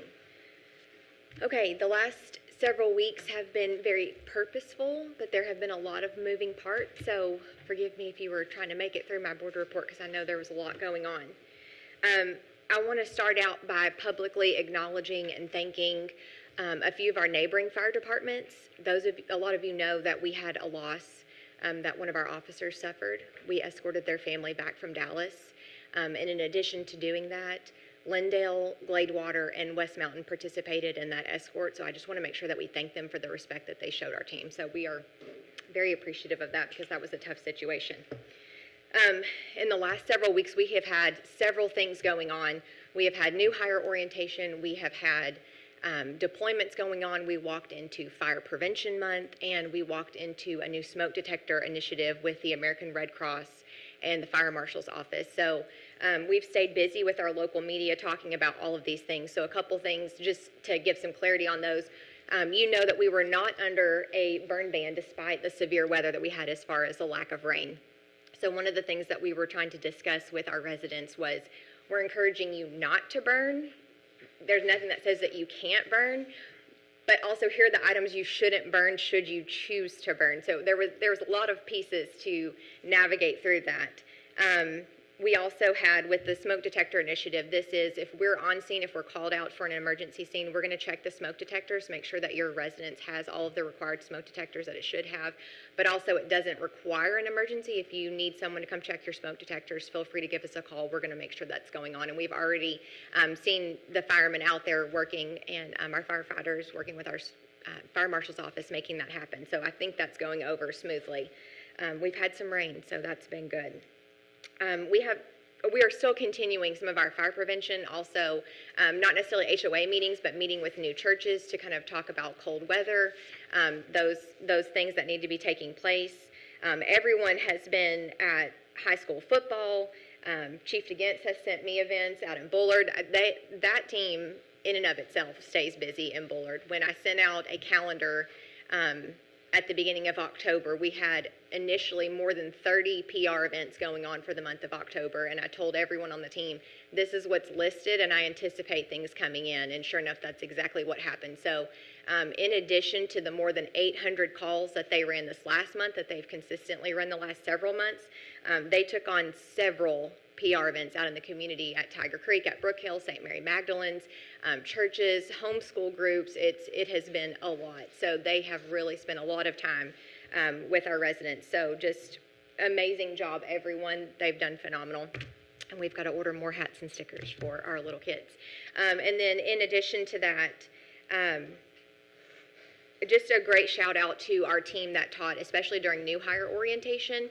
Okay, the last several weeks have been very purposeful, but there have been a lot of moving parts, so forgive me if you were trying to make it through my board report because I know there was a lot going on. I want to start out by publicly acknowledging and thanking a few of our neighboring fire departments. A lot of you know that we had a loss that one of our officers suffered. We escorted their family back from Dallas, and in addition to doing that, Lindale, Gladewater, and West Mountain participated in that escort, so I just want to make sure that we thank them for the respect that they showed our team. So we are very appreciative of that because that was a tough situation. In the last several weeks, we have had several things going on. We have had new hire orientation. We have had deployments going on. We walked into Fire Prevention Month, and we walked into a new smoke detector initiative with the American Red Cross and the Fire Marshal's Office. So we've stayed busy with our local media talking about all of these things. So a couple things just to give some clarity on those. You know that we were not under a burn ban despite the severe weather that we had as far as the lack of rain. So one of the things that we were trying to discuss with our residents was we're encouraging you not to burn. There's nothing that says that you can't burn, but also here are the items you shouldn't burn should you choose to burn. So there was a lot of pieces to navigate through that. We also had, with the smoke detector initiative, this is if we're on scene, if we're called out for an emergency scene, we're going to check the smoke detectors, make sure that your residence has all of the required smoke detectors that it should have, but also it doesn't require an emergency. If you need someone to come check your smoke detectors, feel free to give us a call. We're going to make sure that's going on. And we've already seen the firemen out there working, and our firefighters working with our fire marshal's office making that happen. So I think that's going over smoothly. We've had some rain, so that's been good. We are still continuing some of our fire prevention, also not necessarily HOA meetings, but meeting with new churches to kind of talk about cold weather, those things that need to be taking place. Everyone has been at high school football. Chief DeGentz has sent me events out in Bullard. That team in and of itself stays busy in Bullard. When I sent out a calendar at the beginning of October, we had initially more than 30 PR events going on for the month of October, and I told everyone on the team, this is what's listed, and I anticipate things coming in, and sure enough, that's exactly what happened. So in addition to the more than 800 calls that they ran this last month, that they've consistently run the last several months, they took on several PR events out in the community at Tiger Creek, at Brook Hill, St. Mary Magdalene's, churches, homeschool groups. It has been a lot. So they have really spent a lot of time with our residents. So just amazing job, everyone. They've done phenomenal. And we've got to order more hats and stickers for our little kids. And then in addition to that, just a great shout out to our team that taught, especially during new hire orientation.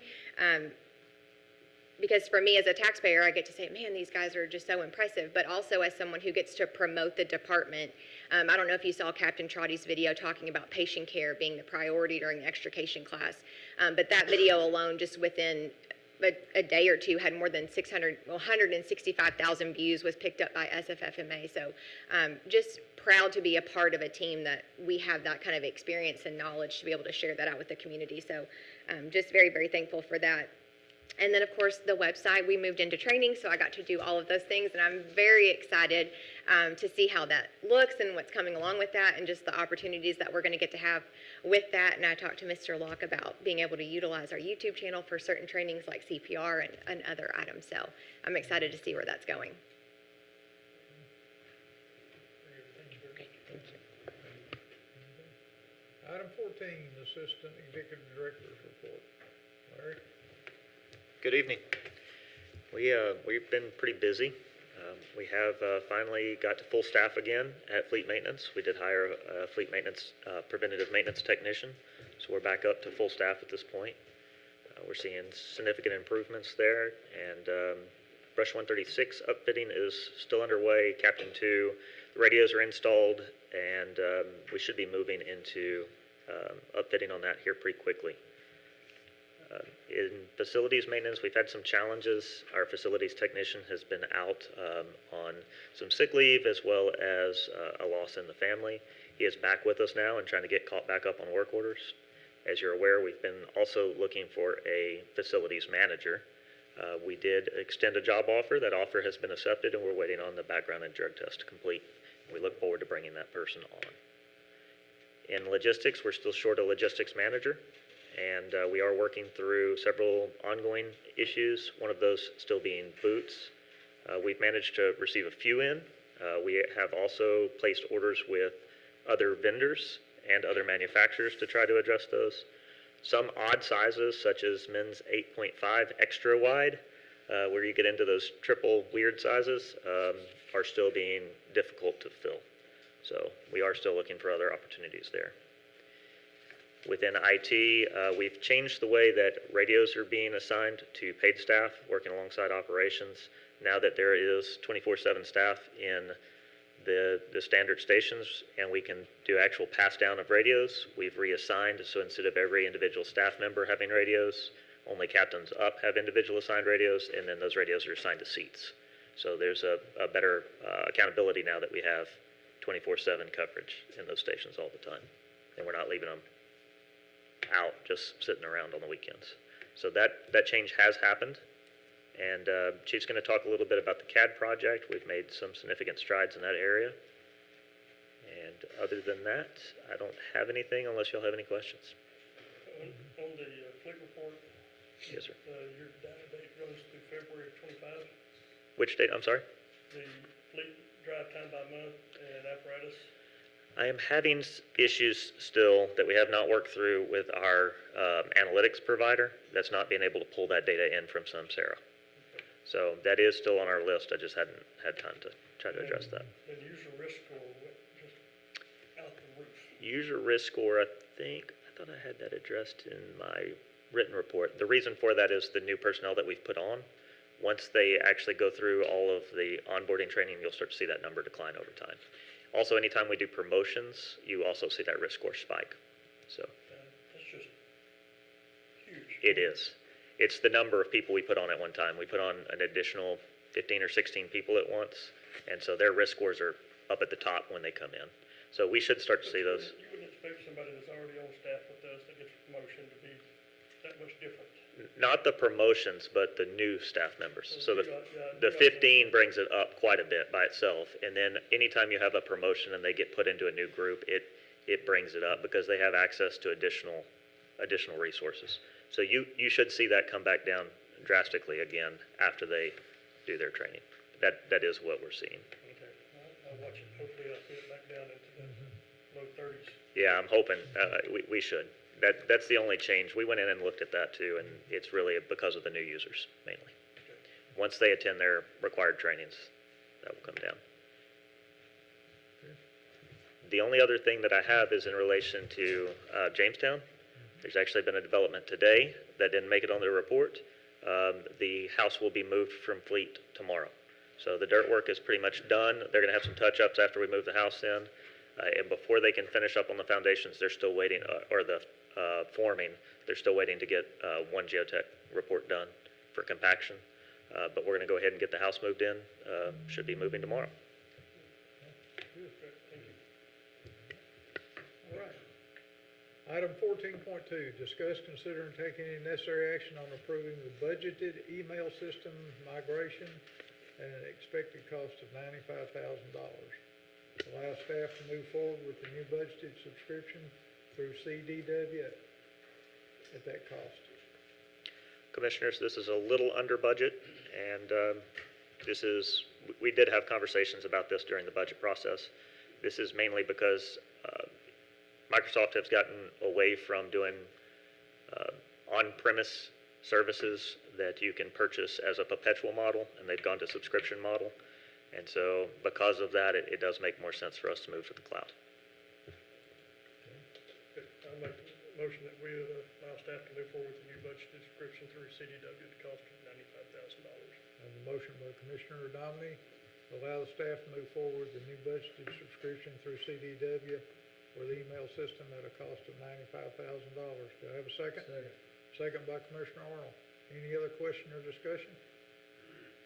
Because for me as a taxpayer, I get to say, man, these guys are just so impressive. But also as someone who gets to promote the department, I don't know if you saw Captain Trotty's video talking about patient care being the priority during the extrication class. But that video alone, just within a day or two, had more than 165,000 views, was picked up by SFFMA. So just proud to be a part of a team that we have that kind of experience and knowledge to be able to share that out with the community. So just very, very thankful for that. And then, of course, the website, we moved into training, so I got to do all of those things, and I'm very excited to see how that looks and what's coming along with that, and just the opportunities that we're going to get to have with that. And I talked to Mr. Locke about being able to utilize our YouTube channel for certain trainings like CPR and other items. So I'm excited to see where that's going. Item 14, Assistant Executive Director's Report. Larry? Good evening. We've been pretty busy. We have finally got to full staff again at Fleet Maintenance. We did hire a Fleet Maintenance preventative maintenance technician, so we're back up to full staff at this point. We're seeing significant improvements there, and Brush 136 upfitting is still underway. Captain 2, the radios are installed, and we should be moving into upfitting on that here pretty quickly. In facilities maintenance, we've had some challenges. Our facilities technician has been out on some sick leave, as well as a loss in the family. He is back with us now and trying to get caught back up on work orders. As you're aware, we've been also looking for a facilities manager. We did extend a job offer. That offer has been accepted, and we're waiting on the background and drug test to complete. We look forward to bringing that person on. In logistics, we're still short a logistics manager, and we are working through several ongoing issues, one of those still being boots. We've managed to receive a few in. We have also placed orders with other vendors and other manufacturers to try to address those. Some odd sizes, such as men's 8.5 extra wide, where you get into those triple weird sizes, are still being difficult to fill. So we are still looking for other opportunities there. Within IT, we've changed the way that radios are being assigned to paid staff working alongside operations. Now that there is 24/7 staff in the standard stations, and we can do actual pass down of radios. We've reassigned, so instead of every individual staff member having radios, only captains up have individual assigned radios, and then those radios are assigned to seats. So there's a better accountability now that we have 24/7 coverage in those stations all the time, and we're not leaving them out just sitting around on the weekends. So that change has happened. And Chief's going to talk a little bit about the CAD project. We've made some significant strides in that area. And other than that, I don't have anything unless y'all have any questions. On the fleet report, Yes, sir. your data date goes through February of 25. Which date? I'm sorry? The fleet drive time by month and apparatus. I am having issues still that we have not worked through with our analytics provider that's not being able to pull that data in from Samsara. So that is still on our list. I just hadn't had time to try to address that. And user risk score went just out the roof. User risk score, I thought I had that addressed in my written report. The reason for that is the new personnel that we've put on. Once they actually go through all of the onboarding training, you'll start to see that number decline over time. Also, anytime we do promotions, you also see that risk score spike. So That's just huge. it is. It's the number of people we put on at one time. We put on an additional 15 or 16 people at once, and so their risk scores are up at the top when they come in. So we should start to see those. You wouldn't expect somebody that's already on staff with us that gets a promotion to be that much different. Not the promotions, but the new staff members. So the Yeah, 15 brings it up quite a bit by itself. And then anytime you have a promotion and they get put into a new group, it brings it up because they have access to additional resources. So you should see that come back down drastically again after they do their training. That is what we're seeing. Okay, I'll watch it. Hopefully I'll see it back down into the low 30s. Yeah, I'm hoping we should. That's the only change. We went in and looked at that too, and it's really because of the new users mainly. Once they attend their required trainings, that will come down. The only other thing that I have is in relation to Jamestown. There's actually been a development today that didn't make it on the report. The house will be moved from Fleet tomorrow. So the dirt work is pretty much done. They're going to have some touch-ups after we move the house in. And before they can finish up on the foundations, they're still waiting, or the forming, they're still waiting to get one geotech report done for compaction. But we're going to go ahead and get the house moved in. Should be moving tomorrow. All right. Item 14.2, discuss, consider, and take any necessary action on approving the budgeted email system migration at an expected cost of $95,000. Allow staff to move forward with the new budgeted subscription through CDW at that cost. Commissioners, this is a little under budget, and we did have conversations about this during the budget process. This is mainly because Microsoft has gotten away from doing on-premise services that you can purchase as a perpetual model, and they've gone to subscription model. And so because of that, it does make more sense for us to move to the cloud. I'll make a motion that we allow staff to move forward with the new budget subscription through CDW at the cost of $95,000. I have a motion by Commissioner Dominy to allow the staff to move forward with the new budgeted subscription through CDW for the email system at a cost of $95,000. Do I have a second? Second by Commissioner Arnold. Any other question or discussion?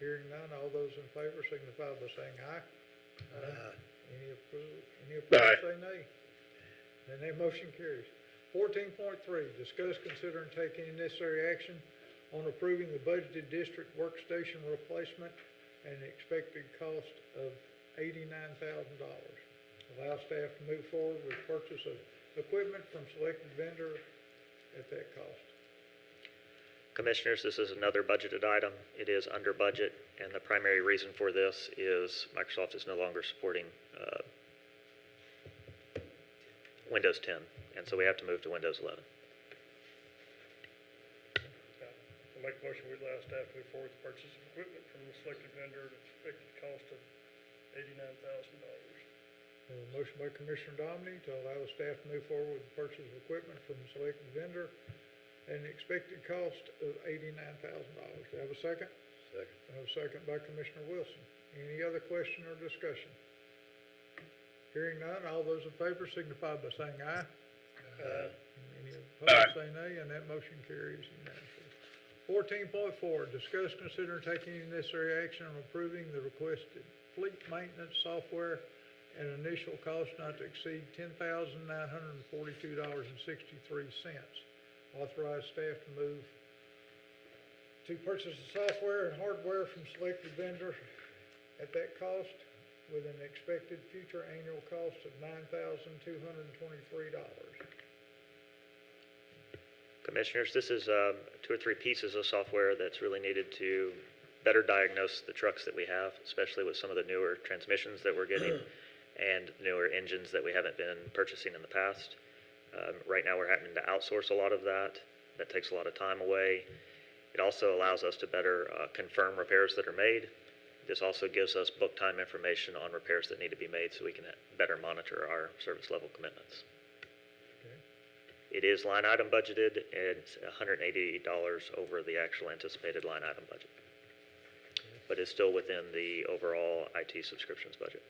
Hearing none, all those in favor signify by saying aye. Aye. Any opposed, say nay. And that motion carries. 14.3, discuss, consider, and take any necessary action on approving the budgeted district workstation replacement at an expected cost of $89,000. Allow staff to move forward with purchase of equipment from selected vendor at that cost. Commissioners, this is another budgeted item. It is under budget, and the primary reason for this is Microsoft is no longer supporting Windows 10, and so we have to move to Windows 11. I'll make a motion we allow staff to move forward with the purchase of equipment from the selected vendor at an expected cost of $89,000. A motion by Commissioner Dominy to allow the staff to move forward with the purchase of equipment from the selected vendor at an expected cost of $89,000. Do I have a second? Second. I have a second by Commissioner Wilson. Any other question or discussion? Hearing none, all those in favor signify by saying aye. Any Aye. opposed, say nay, and that motion carries unanimously. 14.4, discuss, consider, and take any necessary action on approving the requested fleet maintenance software at an initial cost not to exceed $10,942.63. Authorize staff to move to purchase the software and hardware from selected vendor at that cost with an expected future annual cost of $9,223. Commissioners, this is 2 or 3 pieces of software that's really needed to better diagnose the trucks that we have, especially with some of the newer transmissions that we're getting and newer engines that we haven't been purchasing in the past. Right now, we're having to outsource a lot of that. That takes a lot of time away. It also allows us to better confirm repairs that are made. This also gives us book time information on repairs that need to be made so we can better monitor our service level commitments. It is line item budgeted, and it's $180 over the actual anticipated line item budget. But it's still within the overall IT subscriptions budget.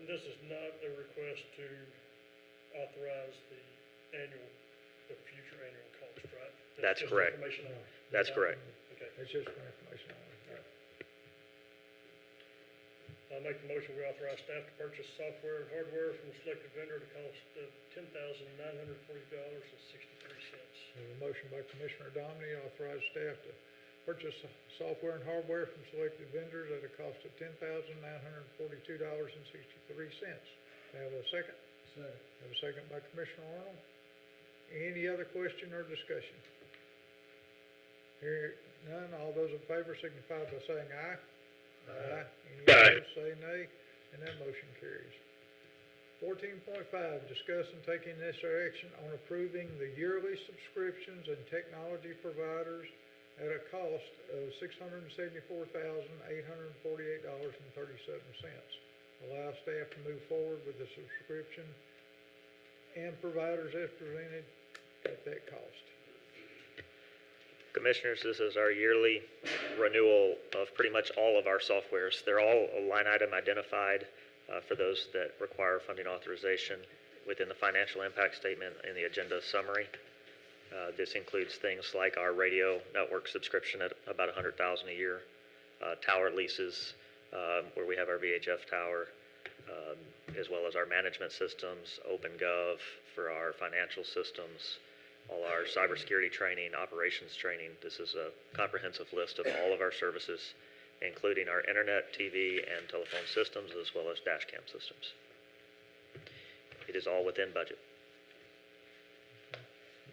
This is not a request to authorize the future annual cost, right? That's just correct. information on it. That's correct. Okay. It's just for information only. I'll make the motion, we authorize staff to purchase software and hardware from the selected vendor at a cost of $10,940.63. We have a motion by Commissioner Dominy, authorize staff to purchase software and hardware from selected vendors at a cost of $10,942.63. Have a second? Second. Have a second by Commissioner Arnold. Any other question or discussion? Hearing none, all those in favor signify by saying aye. Aye. Any opposed, say nay, and that motion carries. 14.5, discuss and take any necessary action on approving the yearly subscriptions and technology providers at a cost of $674,848.37. Allow staff to move forward with the subscription and providers as presented at that cost. Commissioners, this is our yearly renewal of pretty much all of our softwares. They're all line item identified for those that require funding authorization within the financial impact statement in the agenda summary. This includes things like our radio network subscription at about $100,000 a year, tower leases where we have our VHF tower, as well as our management systems, OpenGov for our financial systems, all our cybersecurity training, operations training. This is a comprehensive list of all of our services, including our internet, TV, and telephone systems, as well as dash cam systems. It is all within budget.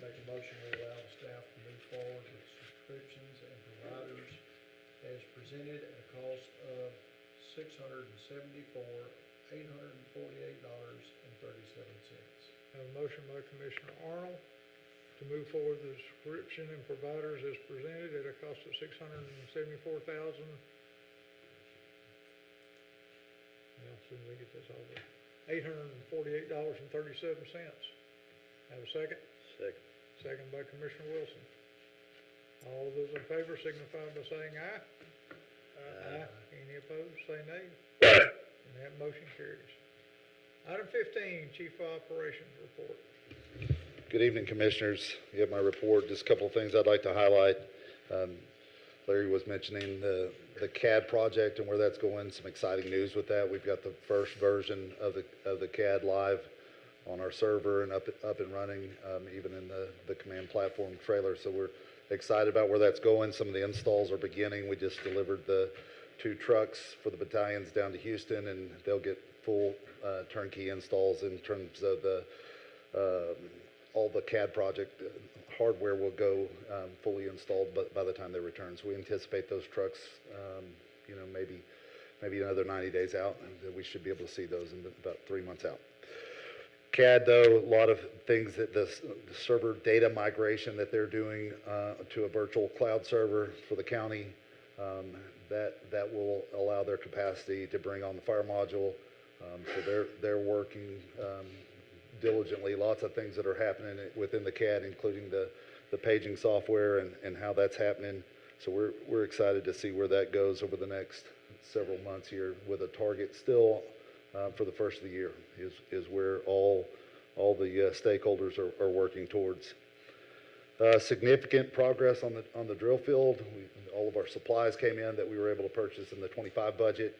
Make a motion to allow the staff to move forward with subscriptions and providers as presented at a cost of $674,848.37. Have a motion by Commissioner Arnold to move forward with the subscription and providers as presented at a cost of $674,000. Well, as soon as I get this over, $848.37. Have a second? Second. Second by Commissioner Wilson. All those in favor signify by saying aye. Aye. Any opposed, say nay. And that motion carries. Item 15, Chief Operations Report. Good evening, Commissioners. You have my report. Just a couple of things I'd like to highlight. Larry was mentioning the CAD project and where that's going. Some exciting news with that. We've got the first version of the CAD live on our server and up and running, even in the command platform trailer. So we're excited about where that's going. Some of the installs are beginning. We just delivered the 2 trucks for the battalions down to Houston, and they'll get full turnkey installs in terms of all the CAD project hardware will go fully installed by the time they return. So we anticipate those trucks, maybe another 90 days out, and we should be able to see those in about 3 months out. CAD, though, a lot of things that the server data migration that they're doing to a virtual cloud server for the county, that will allow their capacity to bring on the fire module. So they're working diligently. Lots of things that are happening within the CAD, including the paging software and how that's happening. So we're excited to see where that goes over the next several months here, with a target still for the first of the year is where all the stakeholders are working towards. Significant progress on the drill field. All of our supplies came in that we were able to purchase in the 25 budget.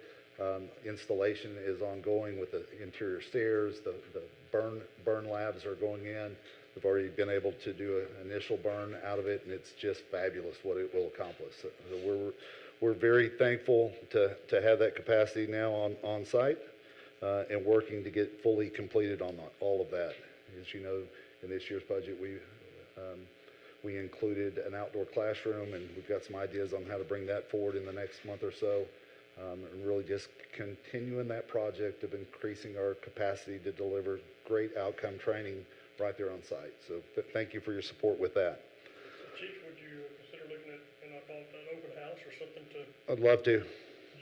Installation is ongoing with the interior stairs. The burn labs are going in. We've already been able to do an initial burn out of it, and it's just fabulous what it will accomplish. So we're very thankful to have that capacity now on site and working to get fully completed on all of that. As you know, in this year's budget, we included an outdoor classroom, and we've got some ideas on how to bring that forward in the next month or so. And really just continuing that project of increasing our capacity to deliver great outcome training right there on site. So thank you for your support with that. Chief, would you consider looking at, and I call it an open house or something to? I'd love to.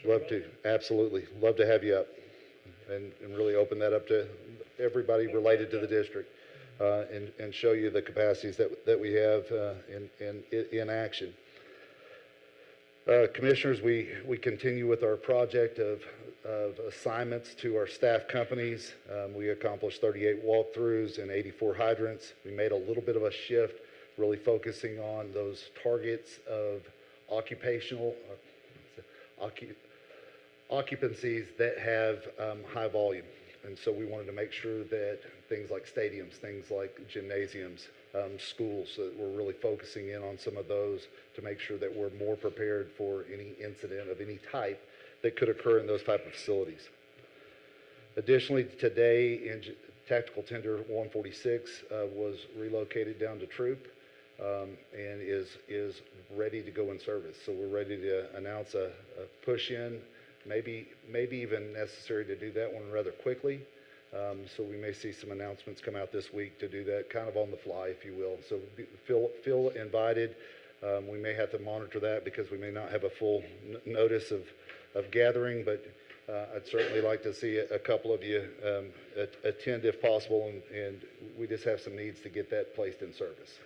Love to. Absolutely. Love to have you up and really open that up to everybody related to the district and show you the capacities that we have in action. Commissioners, we continue with our project of assignments to our staff companies. We accomplished 38 walkthroughs and 84 hydrants. We made a little bit of a shift, really focusing on those targets of occupancies that have high volume. And so we wanted to make sure that things like stadiums, things like gymnasiums, schools, so that we're really focusing in on some of those to make sure that we're more prepared for any incident of any type that could occur in those type of facilities. Additionally, today, Tactical Tender 146 was relocated down to Troop and is ready to go in service. So we're ready to announce a push-in, maybe even necessary to do that one rather quickly. So we may see some announcements come out this week to do that kind of on the fly, if you will. So feel invited. We may have to monitor that because we may not have a full notice of gathering, but I'd certainly like to see a couple of you attend if possible, and we just have some needs to get that placed in service.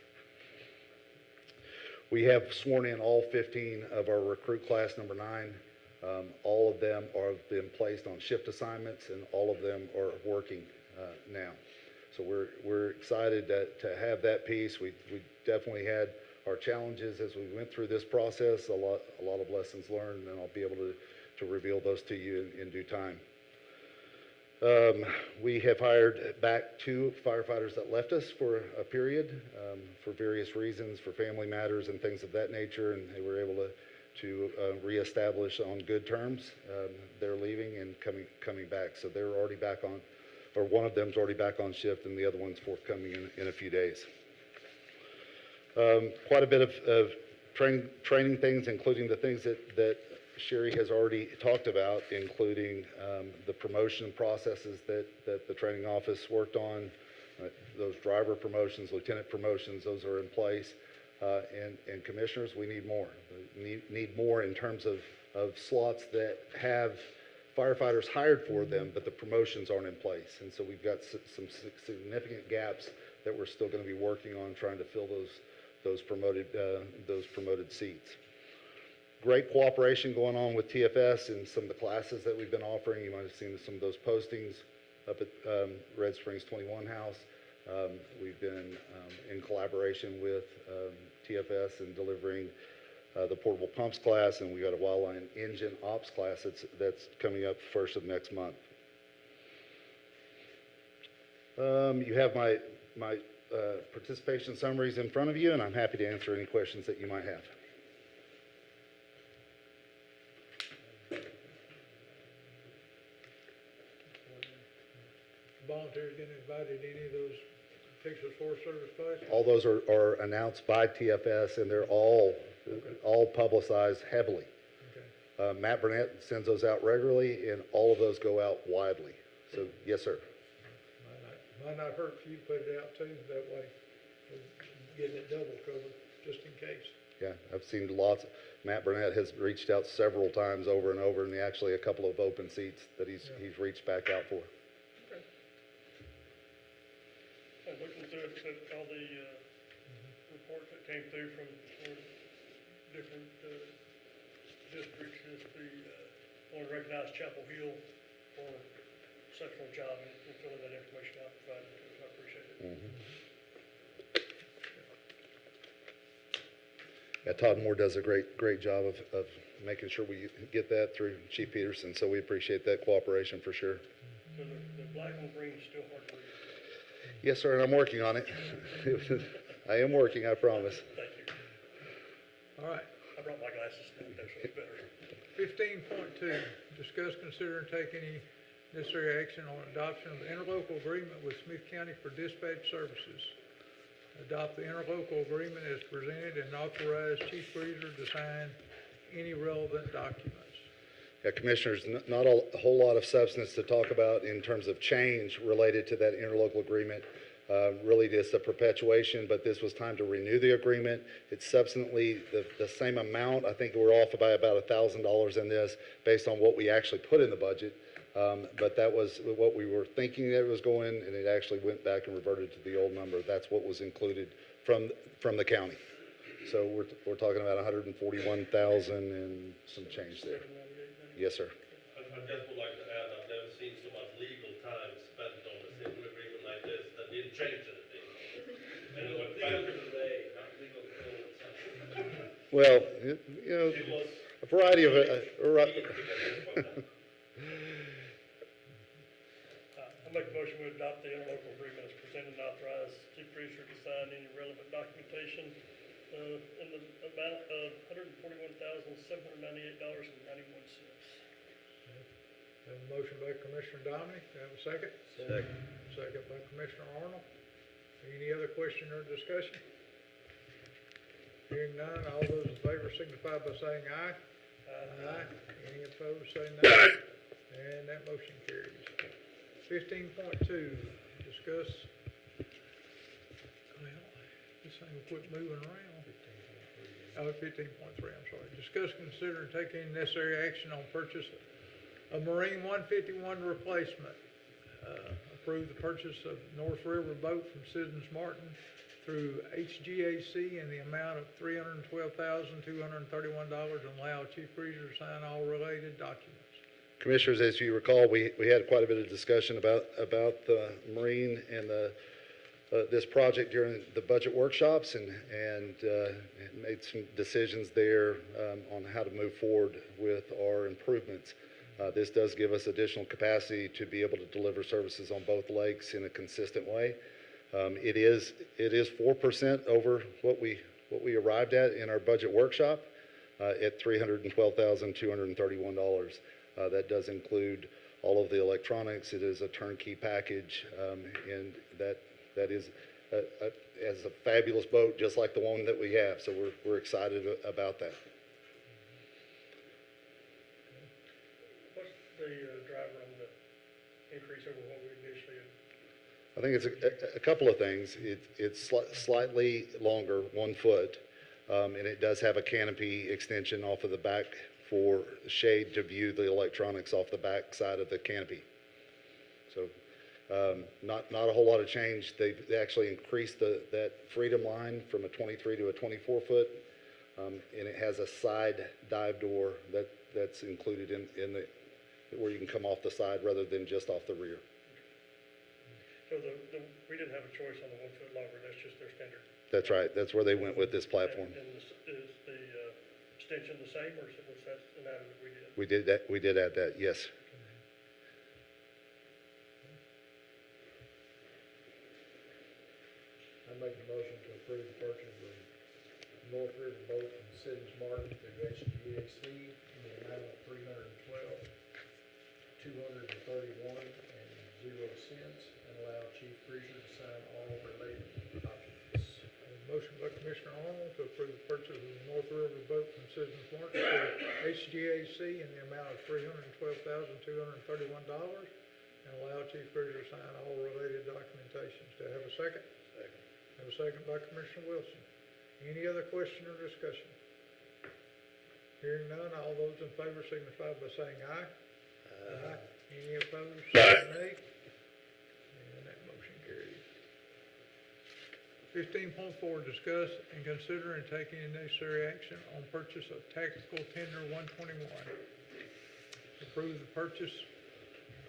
We have sworn in all 15 of our recruit class number 9. All of them have been placed on shift assignments, and all of them are working now. So we're excited to have that piece. We definitely had our challenges as we went through this process, a lot of lessons learned, and I'll be able to reveal those to you in due time. We have hired back 2 firefighters that left us for a period for various reasons, for family matters and things of that nature, and they were able to reestablish on good terms. They're leaving and coming back, so they're already back on, or one of them's already back on shift, and the other one's forthcoming in a few days. Quite a bit of training things, including the things that Sherry has already talked about, including the promotion processes that the training office worked on. Those driver promotions, lieutenant promotions, those are in place. And commissioners, we need more. We need more in terms of slots that have firefighters hired for them, but the promotions aren't in place. And so we've got some significant gaps that we're still going to be working on trying to fill those promoted seats. Great cooperation going on with TFS and some of the classes that we've been offering. You might have seen some of those postings up at Red Springs 21 House. We've been in collaboration with TFS in delivering the portable pumps class, and we got a wildline engine ops class that's coming up first of next month. You have my participation summaries in front of you, and I'm happy to answer any questions that you might have. Volunteers getting invited to any of those Texas Forest Service classes? All those are announced by TFS, and they're all publicized heavily. Okay. Matt Burnett sends those out regularly, and all of those go out widely. So, yes, sir. Might not hurt if you put it out too, that way, getting it double covered, just in case. Yeah, I've seen lots. Matt Burnett has reached out several times over and over, and actually a couple of open seats that he's reached back out for. And looking through all the reports that came through from different, districts, is the, want to recognize Chapel Hill for exceptional job in filling that information out, provided to us. I appreciate it. Yeah, Todd Moore does a great job of making sure we get that through Chief Peterson, so we appreciate that cooperation for sure. So the black on green is still hard to read. Yes, sir, and I'm working on it. I am working, I promise. Thank you. All right. I brought my glasses tonight, though, so it's better. 15.2, discuss, consider, and take any necessary action on adoption of the interlocal agreement with Smith County for dispatch services. Adopt the interlocal agreement as presented and authorize Chief Reader to sign any relevant documents. Yeah, Commissioners, not a whole lot of substance to talk about in terms of change related to that interlocal agreement. Really just a perpetuation, but this was time to renew the agreement. It's substantially the same amount. I think we're off by about $1,000 in this based on what we actually put in the budget. But that was what we were thinking that it was going, and it actually went back and reverted to the old number. That's what was included from the county. So we're talking about 141,000 and some change there. Yes, sir. I just would like to add, I've never seen so much legal time spent on a simple agreement like this that didn't change anything. And it went back to today, not legal code. Well, you know, It was. a variety of I make a motion to adopt the interlocal agreement as presented and authorize Chief Reader to sign any relevant documentation in the amount of $141,798.91. Have a motion by Commissioner Dominic, do I have a second? Second. Second by Commissioner Arnold. Any other question or discussion? Hearing none, all those in favor signify by saying aye. Aye. Any opposed, say no. And that motion carries. 15.2, discuss, well, this thing will quit moving around. Oh, 15.3, I'm sorry. Discuss, consider, and take any necessary action on purchase of Marine 151 replacement. Approve the purchase of North River boat from Citizens Martin through HGAC in the amount of $312,231 and allow Chief Reader to sign all related documents. Commissioners, as you recall, we had quite a bit of discussion about the Marine and this project during the budget workshops and made some decisions there on how to move forward with our improvements. This does give us additional capacity to be able to deliver services on both lakes in a consistent way. It is 4% over what we arrived at in our budget workshop at $312,231. That does include all of the electronics. It is a turnkey package, and that is as a fabulous boat, just like the one that we have. So we're excited about that. What's the driver on the increase over what we initially had? I think it's a couple of things. It's slightly longer, 1 foot, and it does have a canopy extension off of the back for shade to view the electronics off the back side of the canopy. So not a whole lot of change. They actually increased that freedom line from a 23 to a 24 foot, and it has a side dive door that's included in the where you can come off the side rather than just off the rear. So we didn't have a choice on the 1 foot longer, that's just their standard. That's right. That's where they went with this platform. And is the extension the same, or was that an item that we did? We did that. We did add that. Yes. I make a motion to approve the purchase of North River boat from Citizens Martin through HGAC in the amount of $312,231.00 and allow Chief Reader to sign all related documents. Motion by Commissioner Arnold to approve the purchase of the North River boat from Citizens Martin for HGAC in the amount of $312,231 and allow Chief Reader to sign all related documentations. Do I have a second? Second. Have a second by Commissioner Wilson. Any other question or discussion? Hearing none, all those in favor signify by saying aye. Aye. Any opposed, say nay. And that motion carries. 15.4, discuss and consider and take any necessary action on purchase of tactical tender 121. Approve the purchase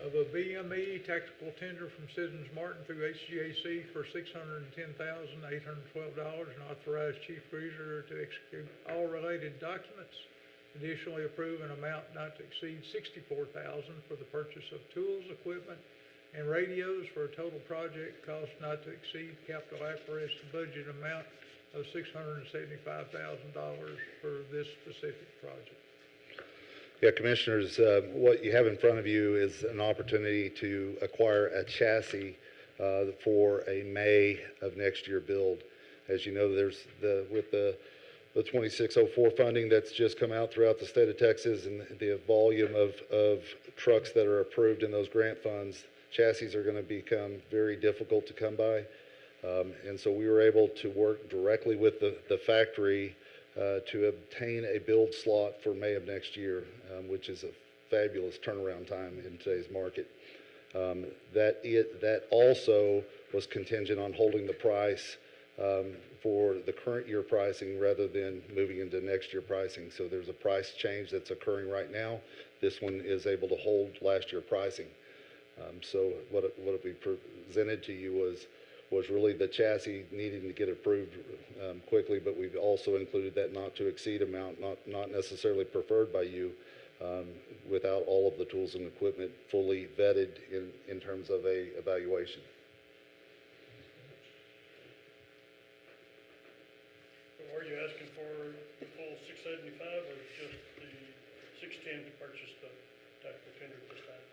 of a BME tactical tender from Citizens Martin through HGAC for $610,812 and authorize Chief Cruiser to execute all related documents. Additionally, approve an amount not to exceed $64,000 for the purchase of tools, equipment, and radios for a total project cost not to exceed capital apparatus budget amount of $675,000 for this specific project. Yeah, Commissioners, what you have in front of you is an opportunity to acquire a chassis for a May of next year build. As you know, there's with the 2604 funding that's just come out throughout the state of Texas, and the volume of trucks that are approved in those grant funds, chassis are going to become very difficult to come by. And so we were able to work directly with the factory to obtain a build slot for May of next year, which is a fabulous turnaround time in today's market. That also was contingent on holding the price for the current year pricing rather than moving into next year pricing. So there's a price change that's occurring right now. This one is able to hold last year pricing. So what we presented to you was really the chassis needing to get approved quickly, but we've also included that not to exceed amount, not necessarily preferred by you, without all of the tools and equipment fully vetted in terms of a evaluation. So are you asking for the full 675 or just the 610 to purchase the tactical tender at this time?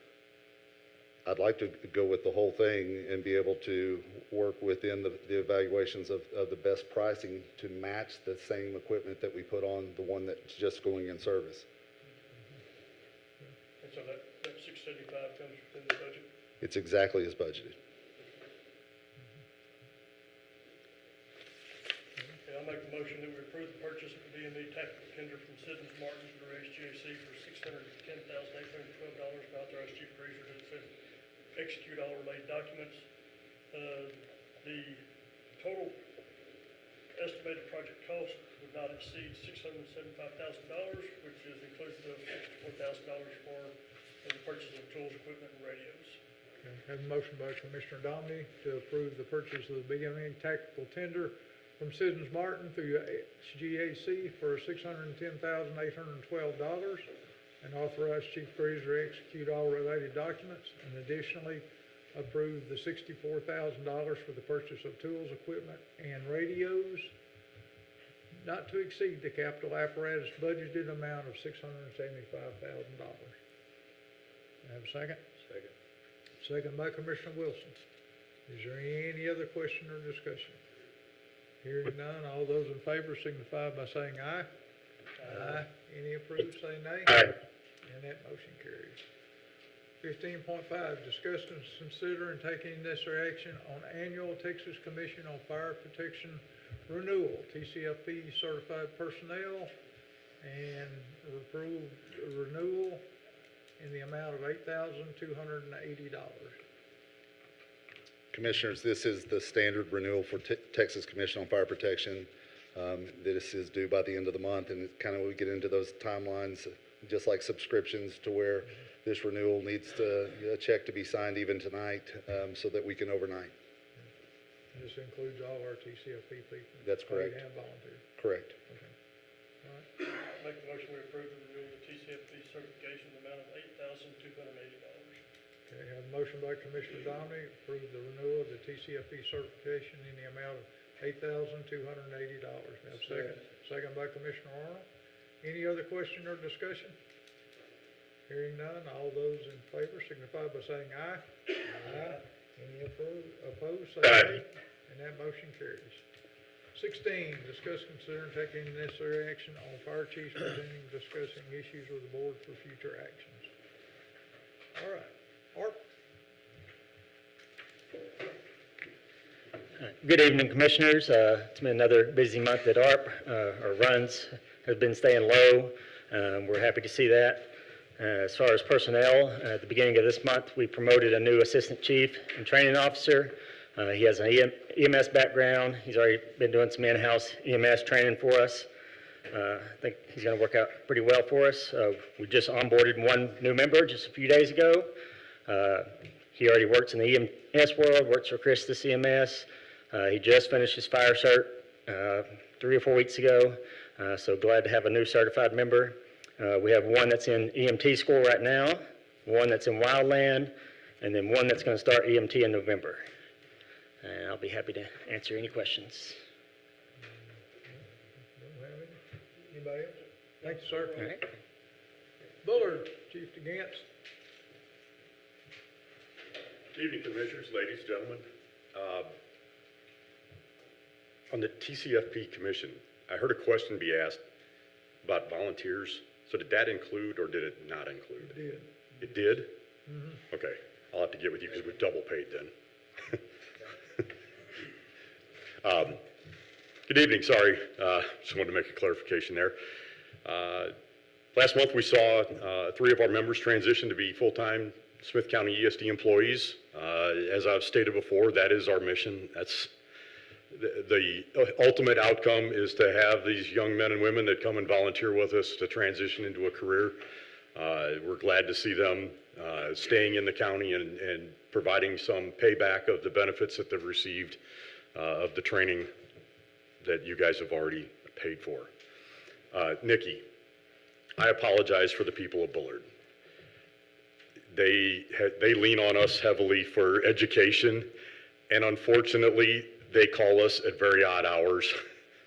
I'd like to go with the whole thing and be able to work within the evaluations of the best pricing to match the same equipment that we put on the one that's just going in service. And so that 675 comes within the budget? It's exactly as budgeted. Okay, I'll make a motion that we approve the purchase of the BME tactical tender from Citizens Martin through HGAC for $610,812 and authorize Chief Cruiser to execute all related documents. The total estimated project cost would not exceed $675,000, which is inclusive of $64,000 for the purchase of tools, equipment, and radios. Okay, have a motion by Commissioner Dominy to approve the purchase of the BME tactical tender from Citizens Martin through HGAC for $610,812 and authorize Chief Cruiser to execute all related documents, and additionally approve the $64,000 for the purchase of tools, equipment, and radios not to exceed the capital apparatus budgeted amount of $675,000. Have a second? Second. Second by Commissioner Wilson. Is there any other question or discussion? Hearing none, all those in favor signify by saying aye. Aye. Any opposed, say nay. Aye. And that motion carries. 15.5, discuss and consider and take any necessary action on annual Texas Commission on Fire Protection renewal, TCFP certified personnel, and approve renewal in the amount of $8,280. Commissioners, this is the standard renewal for Texas Commission on Fire Protection. This is due by the end of the month, and kind of we get into those timelines, just like subscriptions, to where this renewal needs a check to be signed even tonight, so that we can overnight. And this includes all our TCFP people? That's correct. Paid and volunteer? Correct. Okay. All right. Make the motion we approve the renewal of TCFP certification in the amount of $8,280. Okay, have a motion by Commissioner Dominy, approve the renewal of the TCFP certification in the amount of $8,280. Have a second? Second by Commissioner Arnold. Any other question or discussion? Hearing none, all those in favor signify by saying aye. Aye. Any opposed, say nay. And that motion carries. 16, discuss, consider, and take any necessary action on fire chiefs presenting, discussing issues with the board for future actions. All right, Art. Good evening, Commissioners. It's been another busy month at ARP. Our runs have been staying low. We're happy to see that. As far as personnel, at the beginning of this month, we promoted a new assistant chief and training officer. He has an EMS background. He's already been doing some in-house EMS training for us. I think he's going to work out pretty well for us. We just onboarded one new member just a few days ago. He already works in the EMS world, works for Christus EMS. He just finished his fire cert 3 or 4 weeks ago, so glad to have a new certified member. We have one that's in EMT school right now, one that's in Wildland, and then one that's going to start EMT in November. And I'll be happy to answer any questions. Don't have any? Anybody else? Thank you, sir. All right. Bullard, Chief DeGance. Good evening, Commissioners, ladies, gentlemen. On the TCFP Commission, I heard a question be asked about volunteers. So did that include or did it not include? It did. It did? Mm-hmm. Okay, I'll have to get with you because we've double paid then. Good evening, sorry, just wanted to make a clarification there. Last month we saw 3 of our members transition to be full-time Smith County ESD employees. As I've stated before, that is our mission. That's the ultimate outcome is to have these young men and women that come and volunteer with us to transition into a career. We're glad to see them staying in the county and providing some payback of the benefits that they've received of the training that you guys have already paid for. Nikki, I apologize for the people of Bullard. They lean on us heavily for education, and unfortunately, they call us at very odd hours.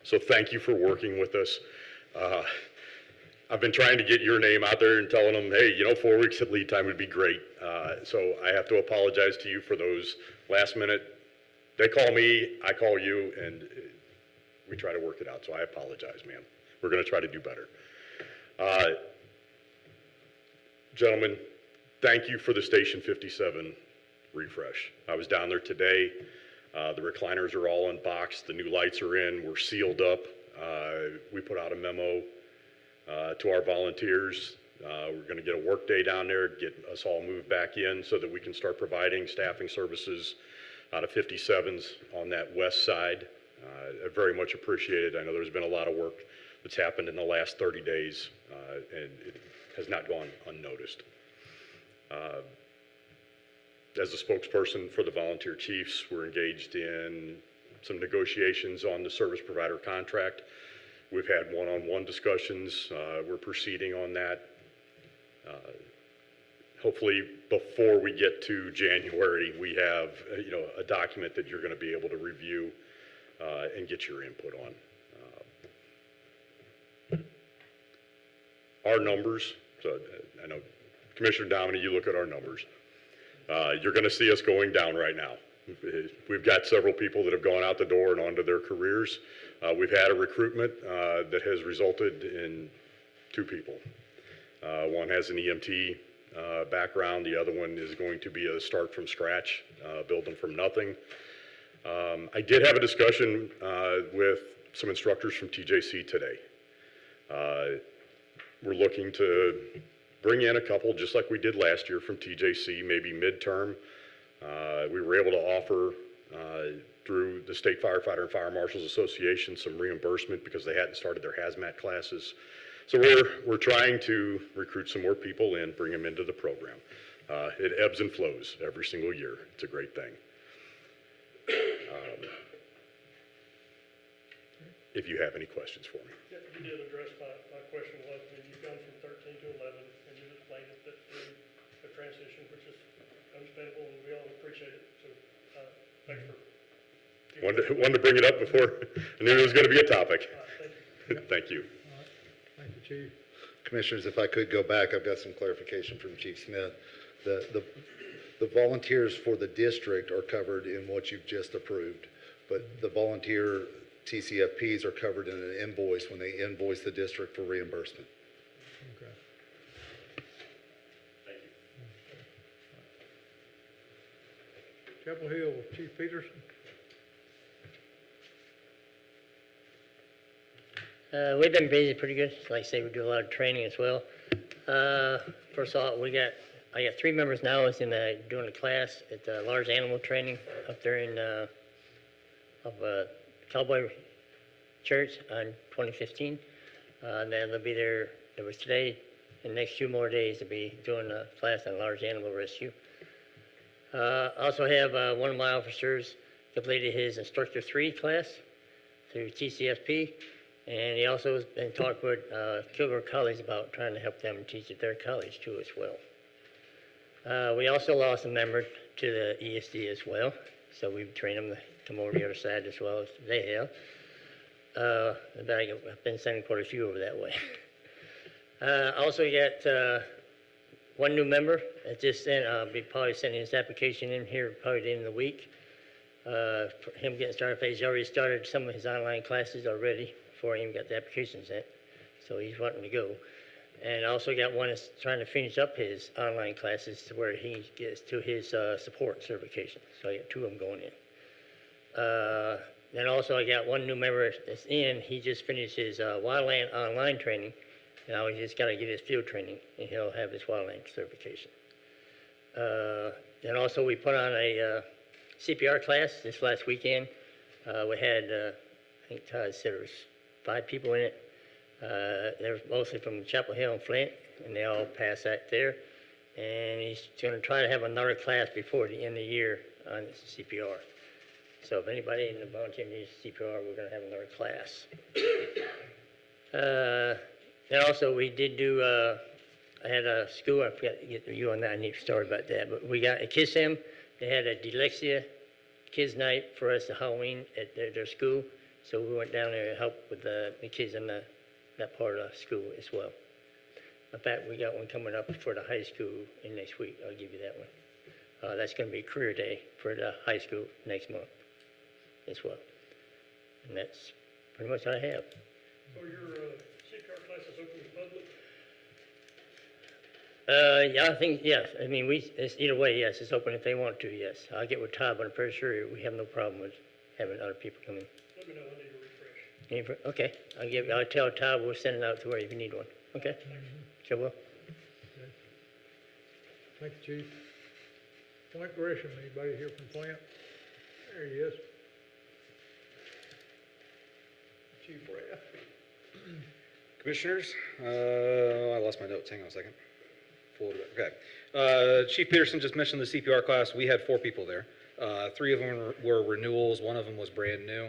So thank you for working with us. I've been trying to get your name out there and telling them, hey, 4 weeks at lead time would be great. So I have to apologize to you for those last minute. They call me, I call you, and we try to work it out. So I apologize, ma'am. We're going to try to do better. Gentlemen, thank you for the Station 57 refresh. I was down there today. The recliners are all unboxed. The new lights are in. We're sealed up. We put out a memo to our volunteers. We're going to get a work day down there, get us all moved back in so that we can start providing staffing services out of 57s on that west side. I very much appreciate it. I know there's been a lot of work that's happened in the last 30 days, and it has not gone unnoticed. As a spokesperson for the volunteer chiefs, we're engaged in some negotiations on the service provider contract. We've had one-on-one discussions. We're proceeding on that. Hopefully, before we get to January, we have a document that you're going to be able to review and get your input on. Our numbers. So I know Commissioner Dominy, you look at our numbers. You're going to see us going down right now. We've got several people that have gone out the door and onto their careers. We've had a recruitment that has resulted in 2 people. One has an EMT background. The other one is going to be a start from scratch, build them from nothing. I did have a discussion with some instructors from TJC today. We're looking to bring in a couple, just like we did last year from TJC, maybe midterm. We were able to offer through the State Firefighter and Fire Marshals Association some reimbursement because they hadn't started their hazmat classes. So we're trying to recruit some more people in, bring them into the program. It ebbs and flows every single year. It's a great thing. If you have any questions for me. Yeah, you did address my question was, you've gone from 13 to 11, and you explained it that through the transition, which is understandable, and we all appreciate it. So, thanks for. Wanted to bring it up before I knew it was going to be a topic. Thank you. All right. Thank you, Chief. Commissioners, if I could go back, I've got some clarification from Chief Smith. The volunteers for the district are covered in what you've just approved, but the volunteer TCFPs are covered in an invoice when they invoice the district for reimbursement. Okay. Thank you. Chapel Hill, Chief Peterson. We've been busy pretty good. Like I say, we do a lot of training as well. First of all, we got I got 3 members now is in doing a class at large animal training up there in Cowboy Church on 2015. And then they'll be there. It was today and next 2 more days to be doing a class on large animal rescue. Also have one of my officers completed his Instructor 3 class through TCFP, and he also has been talking with Kilgore College about trying to help them teach at their college too as well. We also lost a member to the ESD as well, so we've trained them to come over the other side as well as they have. I've been sending quite a few over that way. Also got 1 new member that just sent, be probably sending his application in here probably the end of the week. For him getting started, he's already started some of his online classes already before he even got the applications in. So he's wanting to go. And also got one that's trying to finish up his online classes to where he gets to his support certification. So I got 2 of them going in. Then also I got 1 new member that's in. He just finished his wildland online training. Now he just got to get his field training, and he'll have his wildland certification. Then also we put on a CPR class this last weekend. We had, I think Todd said there was 5 people in it. They were mostly from Chapel Hill and Flint, and they all passed that there. And he's going to try to have another class before the end of the year on CPR. So if anybody in the volunteer needs CPR, we're going to have another class. Then also we did do, I had a school, I forgot to get you on that, I need a story about that, but we got a KISM. They had a dyslexia kids night for us at Halloween at their school. So we went down there to help with the kids in that part of the school as well. In fact, we got one coming up for the high school in next week. I'll give you that one. That's going to be career day for the high school next month as well. And that's pretty much what I have. So your CPR class is open to the public? Yeah, I think, yes. I mean, it's either way, yes, it's open if they want to, yes. I'll get with Todd, but I'm pretty sure we have no problem with having other people come in. Let me know, I need a refresh. Okay, I'll tell Todd we'll send it out to where if you need one. Okay? Sure will. Thank you, Chief. Flint Gresham, anybody here from Flint? There he is. Chief Raff. Commissioners, I lost my notes, hang on a second. Okay. Chief Peterson just mentioned the CPR class. We had 4 people there. 3 of them were renewals, 1 of them was brand new.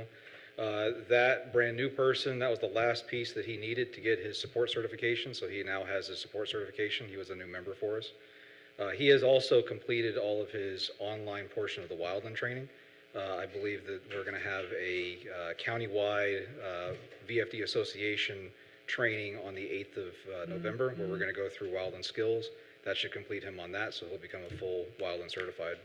That brand new person, that was the last piece that he needed to get his support certification, so he now has his support certification. He was a new member for us. He has also completed all of his online portion of the wildland training. I believe that we're going to have a countywide VFD Association training on the 8th of November, where we're going to go through wildland skills. That should complete him on that, so he'll become a full wildland certified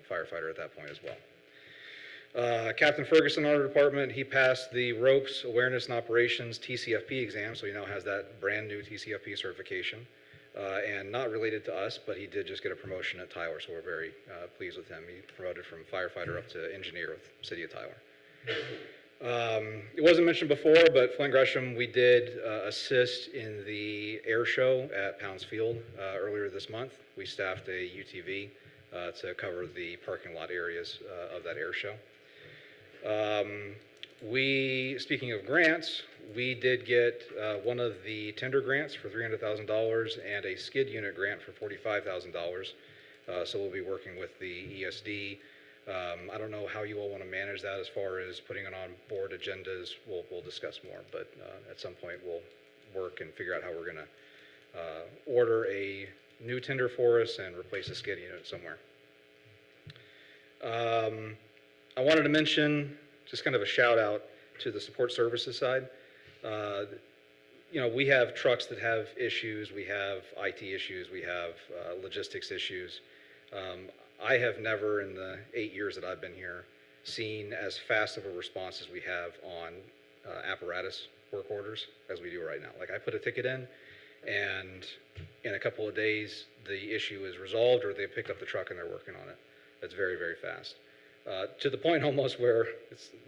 firefighter at that point as well. Captain Ferguson, our department, he passed the Ropes Awareness and Operations TCFP exam, so he now has that brand new TCFP certification. And not related to us, but he did just get a promotion at Tyler, so we're very pleased with him. He promoted from firefighter up to engineer with the City of Tyler. It wasn't mentioned before, but Flint Gresham, we did assist in the air show at Pounds Field earlier this month. We staffed a UTV to cover the parking lot areas of that air show. Speaking of grants, we did get one of the tender grants for $300,000 and a skid unit grant for $45,000. So we'll be working with the ESD. I don't know how you all want to manage that as far as putting it on board agendas. We'll discuss more, but at some point we'll work and figure out how we're going to order a new tender for us and replace a skid unit somewhere. I wanted to mention just kind of a shout out to the support services side. You know, we have trucks that have issues, we have IT issues, we have logistics issues. I have never in the 8 years that I've been here seen as fast of a response as we have on apparatus work orders as we do right now. Like I put a ticket in and in a couple of days the issue is resolved or they pick up the truck and they're working on it. It's very, very fast. To the point almost where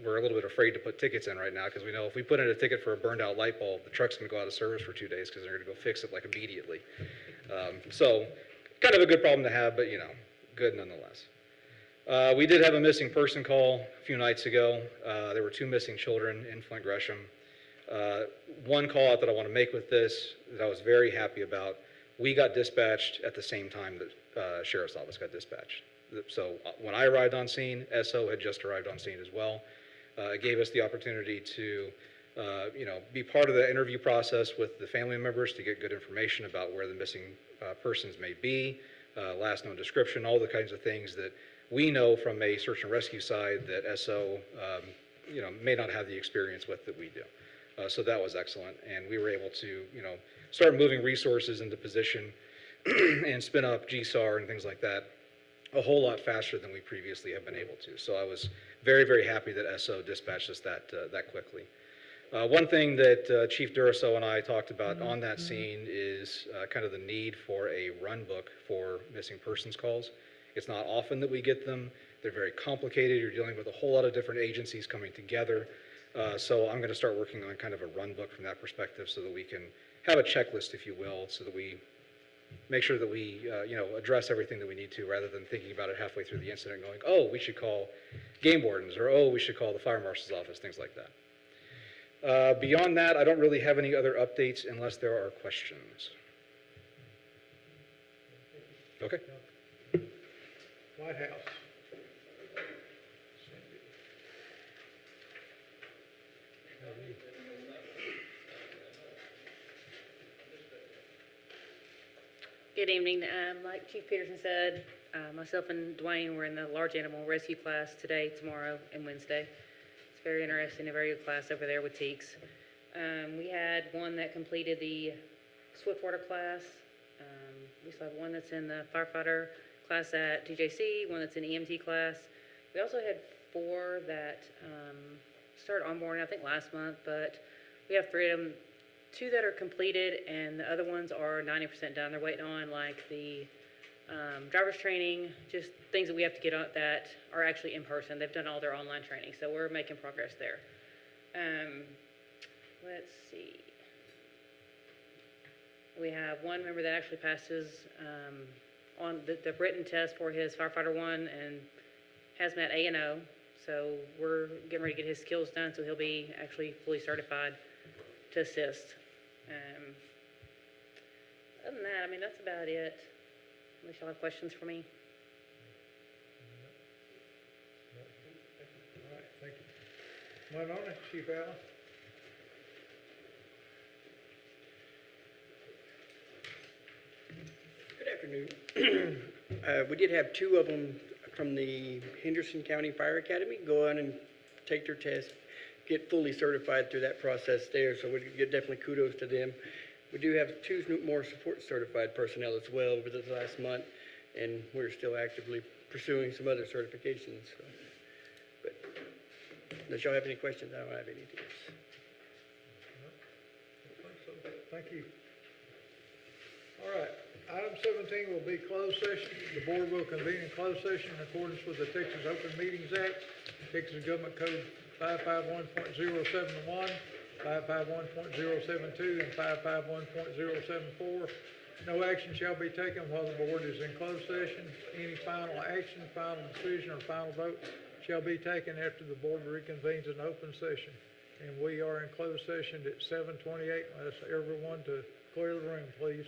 we're a little bit afraid to put tickets in right now because we know if we put in a ticket for a burned out light bulb, the truck's going to go out of service for 2 days because they're going to go fix it like immediately. So kind of a good problem to have, but good nonetheless. We did have a missing person call a few nights ago. There were 2 missing children in Flint Gresham. One call out that I want to make with this that I was very happy about, we got dispatched at the same time that Sheriff's Office got dispatched. So when I arrived on scene, SO had just arrived on scene as well. It gave us the opportunity to be part of the interview process with the family members to get good information about where the missing persons may be, last known description, all the kinds of things that we know from a search and rescue side that SO may not have the experience with that we do. So that was excellent, and we were able to start moving resources into position and spin up GSAR and things like that a whole lot faster than we previously have been able to. So I was very, very happy that SO dispatched us that quickly. One thing that Chief Duraso and I talked about on that scene is kind of the need for a run book for missing persons calls. It's not often that we get them. They're very complicated. You're dealing with a whole lot of different agencies coming together. So I'm going to start working on kind of a run book from that perspective so that we can have a checklist, if you will, so that we make sure that we address everything that we need to, rather than thinking about it halfway through the incident going, oh, we should call game wardens, or oh, we should call the fire marshal's office, things like that. Beyond that, I don't really have any other updates unless there are questions. Okay. White House. Good evening. Like Chief Peterson said, myself and Dwayne were in the large animal rescue class today, tomorrow, and Wednesday. It's very interesting, a very good class over there with Teeks. We had one that completed the Swiftwater class. We still have one that's in the firefighter class at TJC, one that's in EMT class. We also had 4 that started onboarding, I think, last month, but we have 3 of them. 2 that are completed, and the other ones are 90% done. They're waiting on like the driver's training, just things that we have to get on that are actually in person. They've done all their online training, so we're making progress there. Let's see. We have one member that actually passes on the written test for his firefighter 1 and hazmat A&O. So we're getting ready to get his skills done, so he'll be actually fully certified to assist. Other than that, I mean, that's about it. Unless y'all have questions for me. All right, thank you. One on it, Chief Allen. Good afternoon. We did have 2 of them from the Henderson County Fire Academy go on and take their test, get fully certified through that process there, so we get definitely kudos to them. We do have 2 more support certified personnel as well over the last month, and we're still actively pursuing some other certifications. So. But unless y'all have any questions, I don't have anything else. Thank you. All right, item 17 will be closed session. The board will convene in closed session in accordance with the Texas Open Meetings Act, Texas Government Code 551.071, 551.072, and 551.074. No action shall be taken while the board is in closed session. Any final action, final decision, or final vote shall be taken after the board reconvenes in open session. And we are in closed session at 7:28. I'll ask everyone to clear the room, please.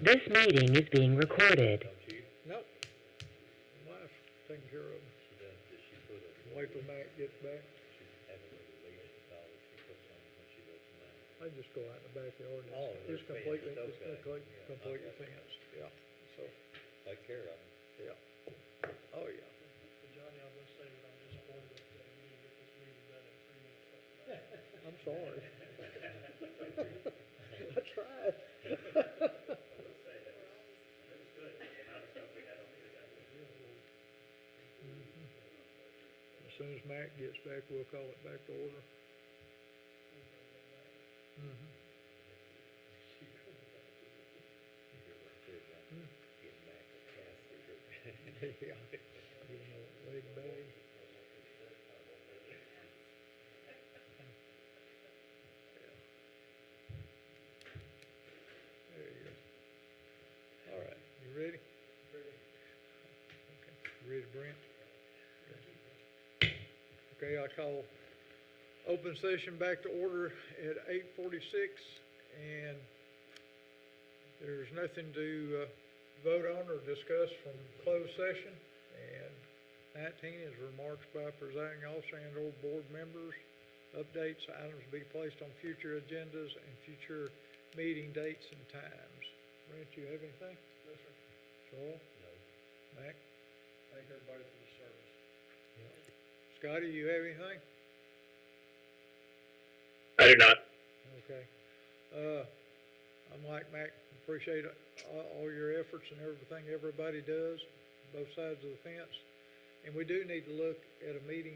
This meeting is being recorded. Don't you? Nope. Wife's taking care of them. She does, does she put a? Wait till Mac gets back. She having a release of all that she puts on when she does the mine. I just go out in the backyard and Oh, it's there's completely, fenced, it's okay. completely Yeah, okay. fenced, yeah, so, Take care of them. yeah. Oh, yeah. Johnny, I will say that I'm disappointed that we didn't get this meeting done in 3 minutes. I'm sorry. I tried. Mhm. As soon as Mac gets back, we'll call it back to order. Mhm. Get back a catheter. Yeah, you know, leg bag. There you go. All right, you ready? Okay, you ready, Brent? Okay, I call open session back to order at 8:46, and there's nothing to vote on or discuss from closed session. And 19 is remarks by presiding officer and/or board members, updates, items to be placed on future agendas, and future meeting dates and times. Brent, you have anything? No, sir. Joel? No. Mac? Thank everybody for the service. Scotty, you have anything? I do not. Okay. I'm like Mac, appreciate all your efforts and everything everybody does, both sides of the fence. And we do need to look at a meeting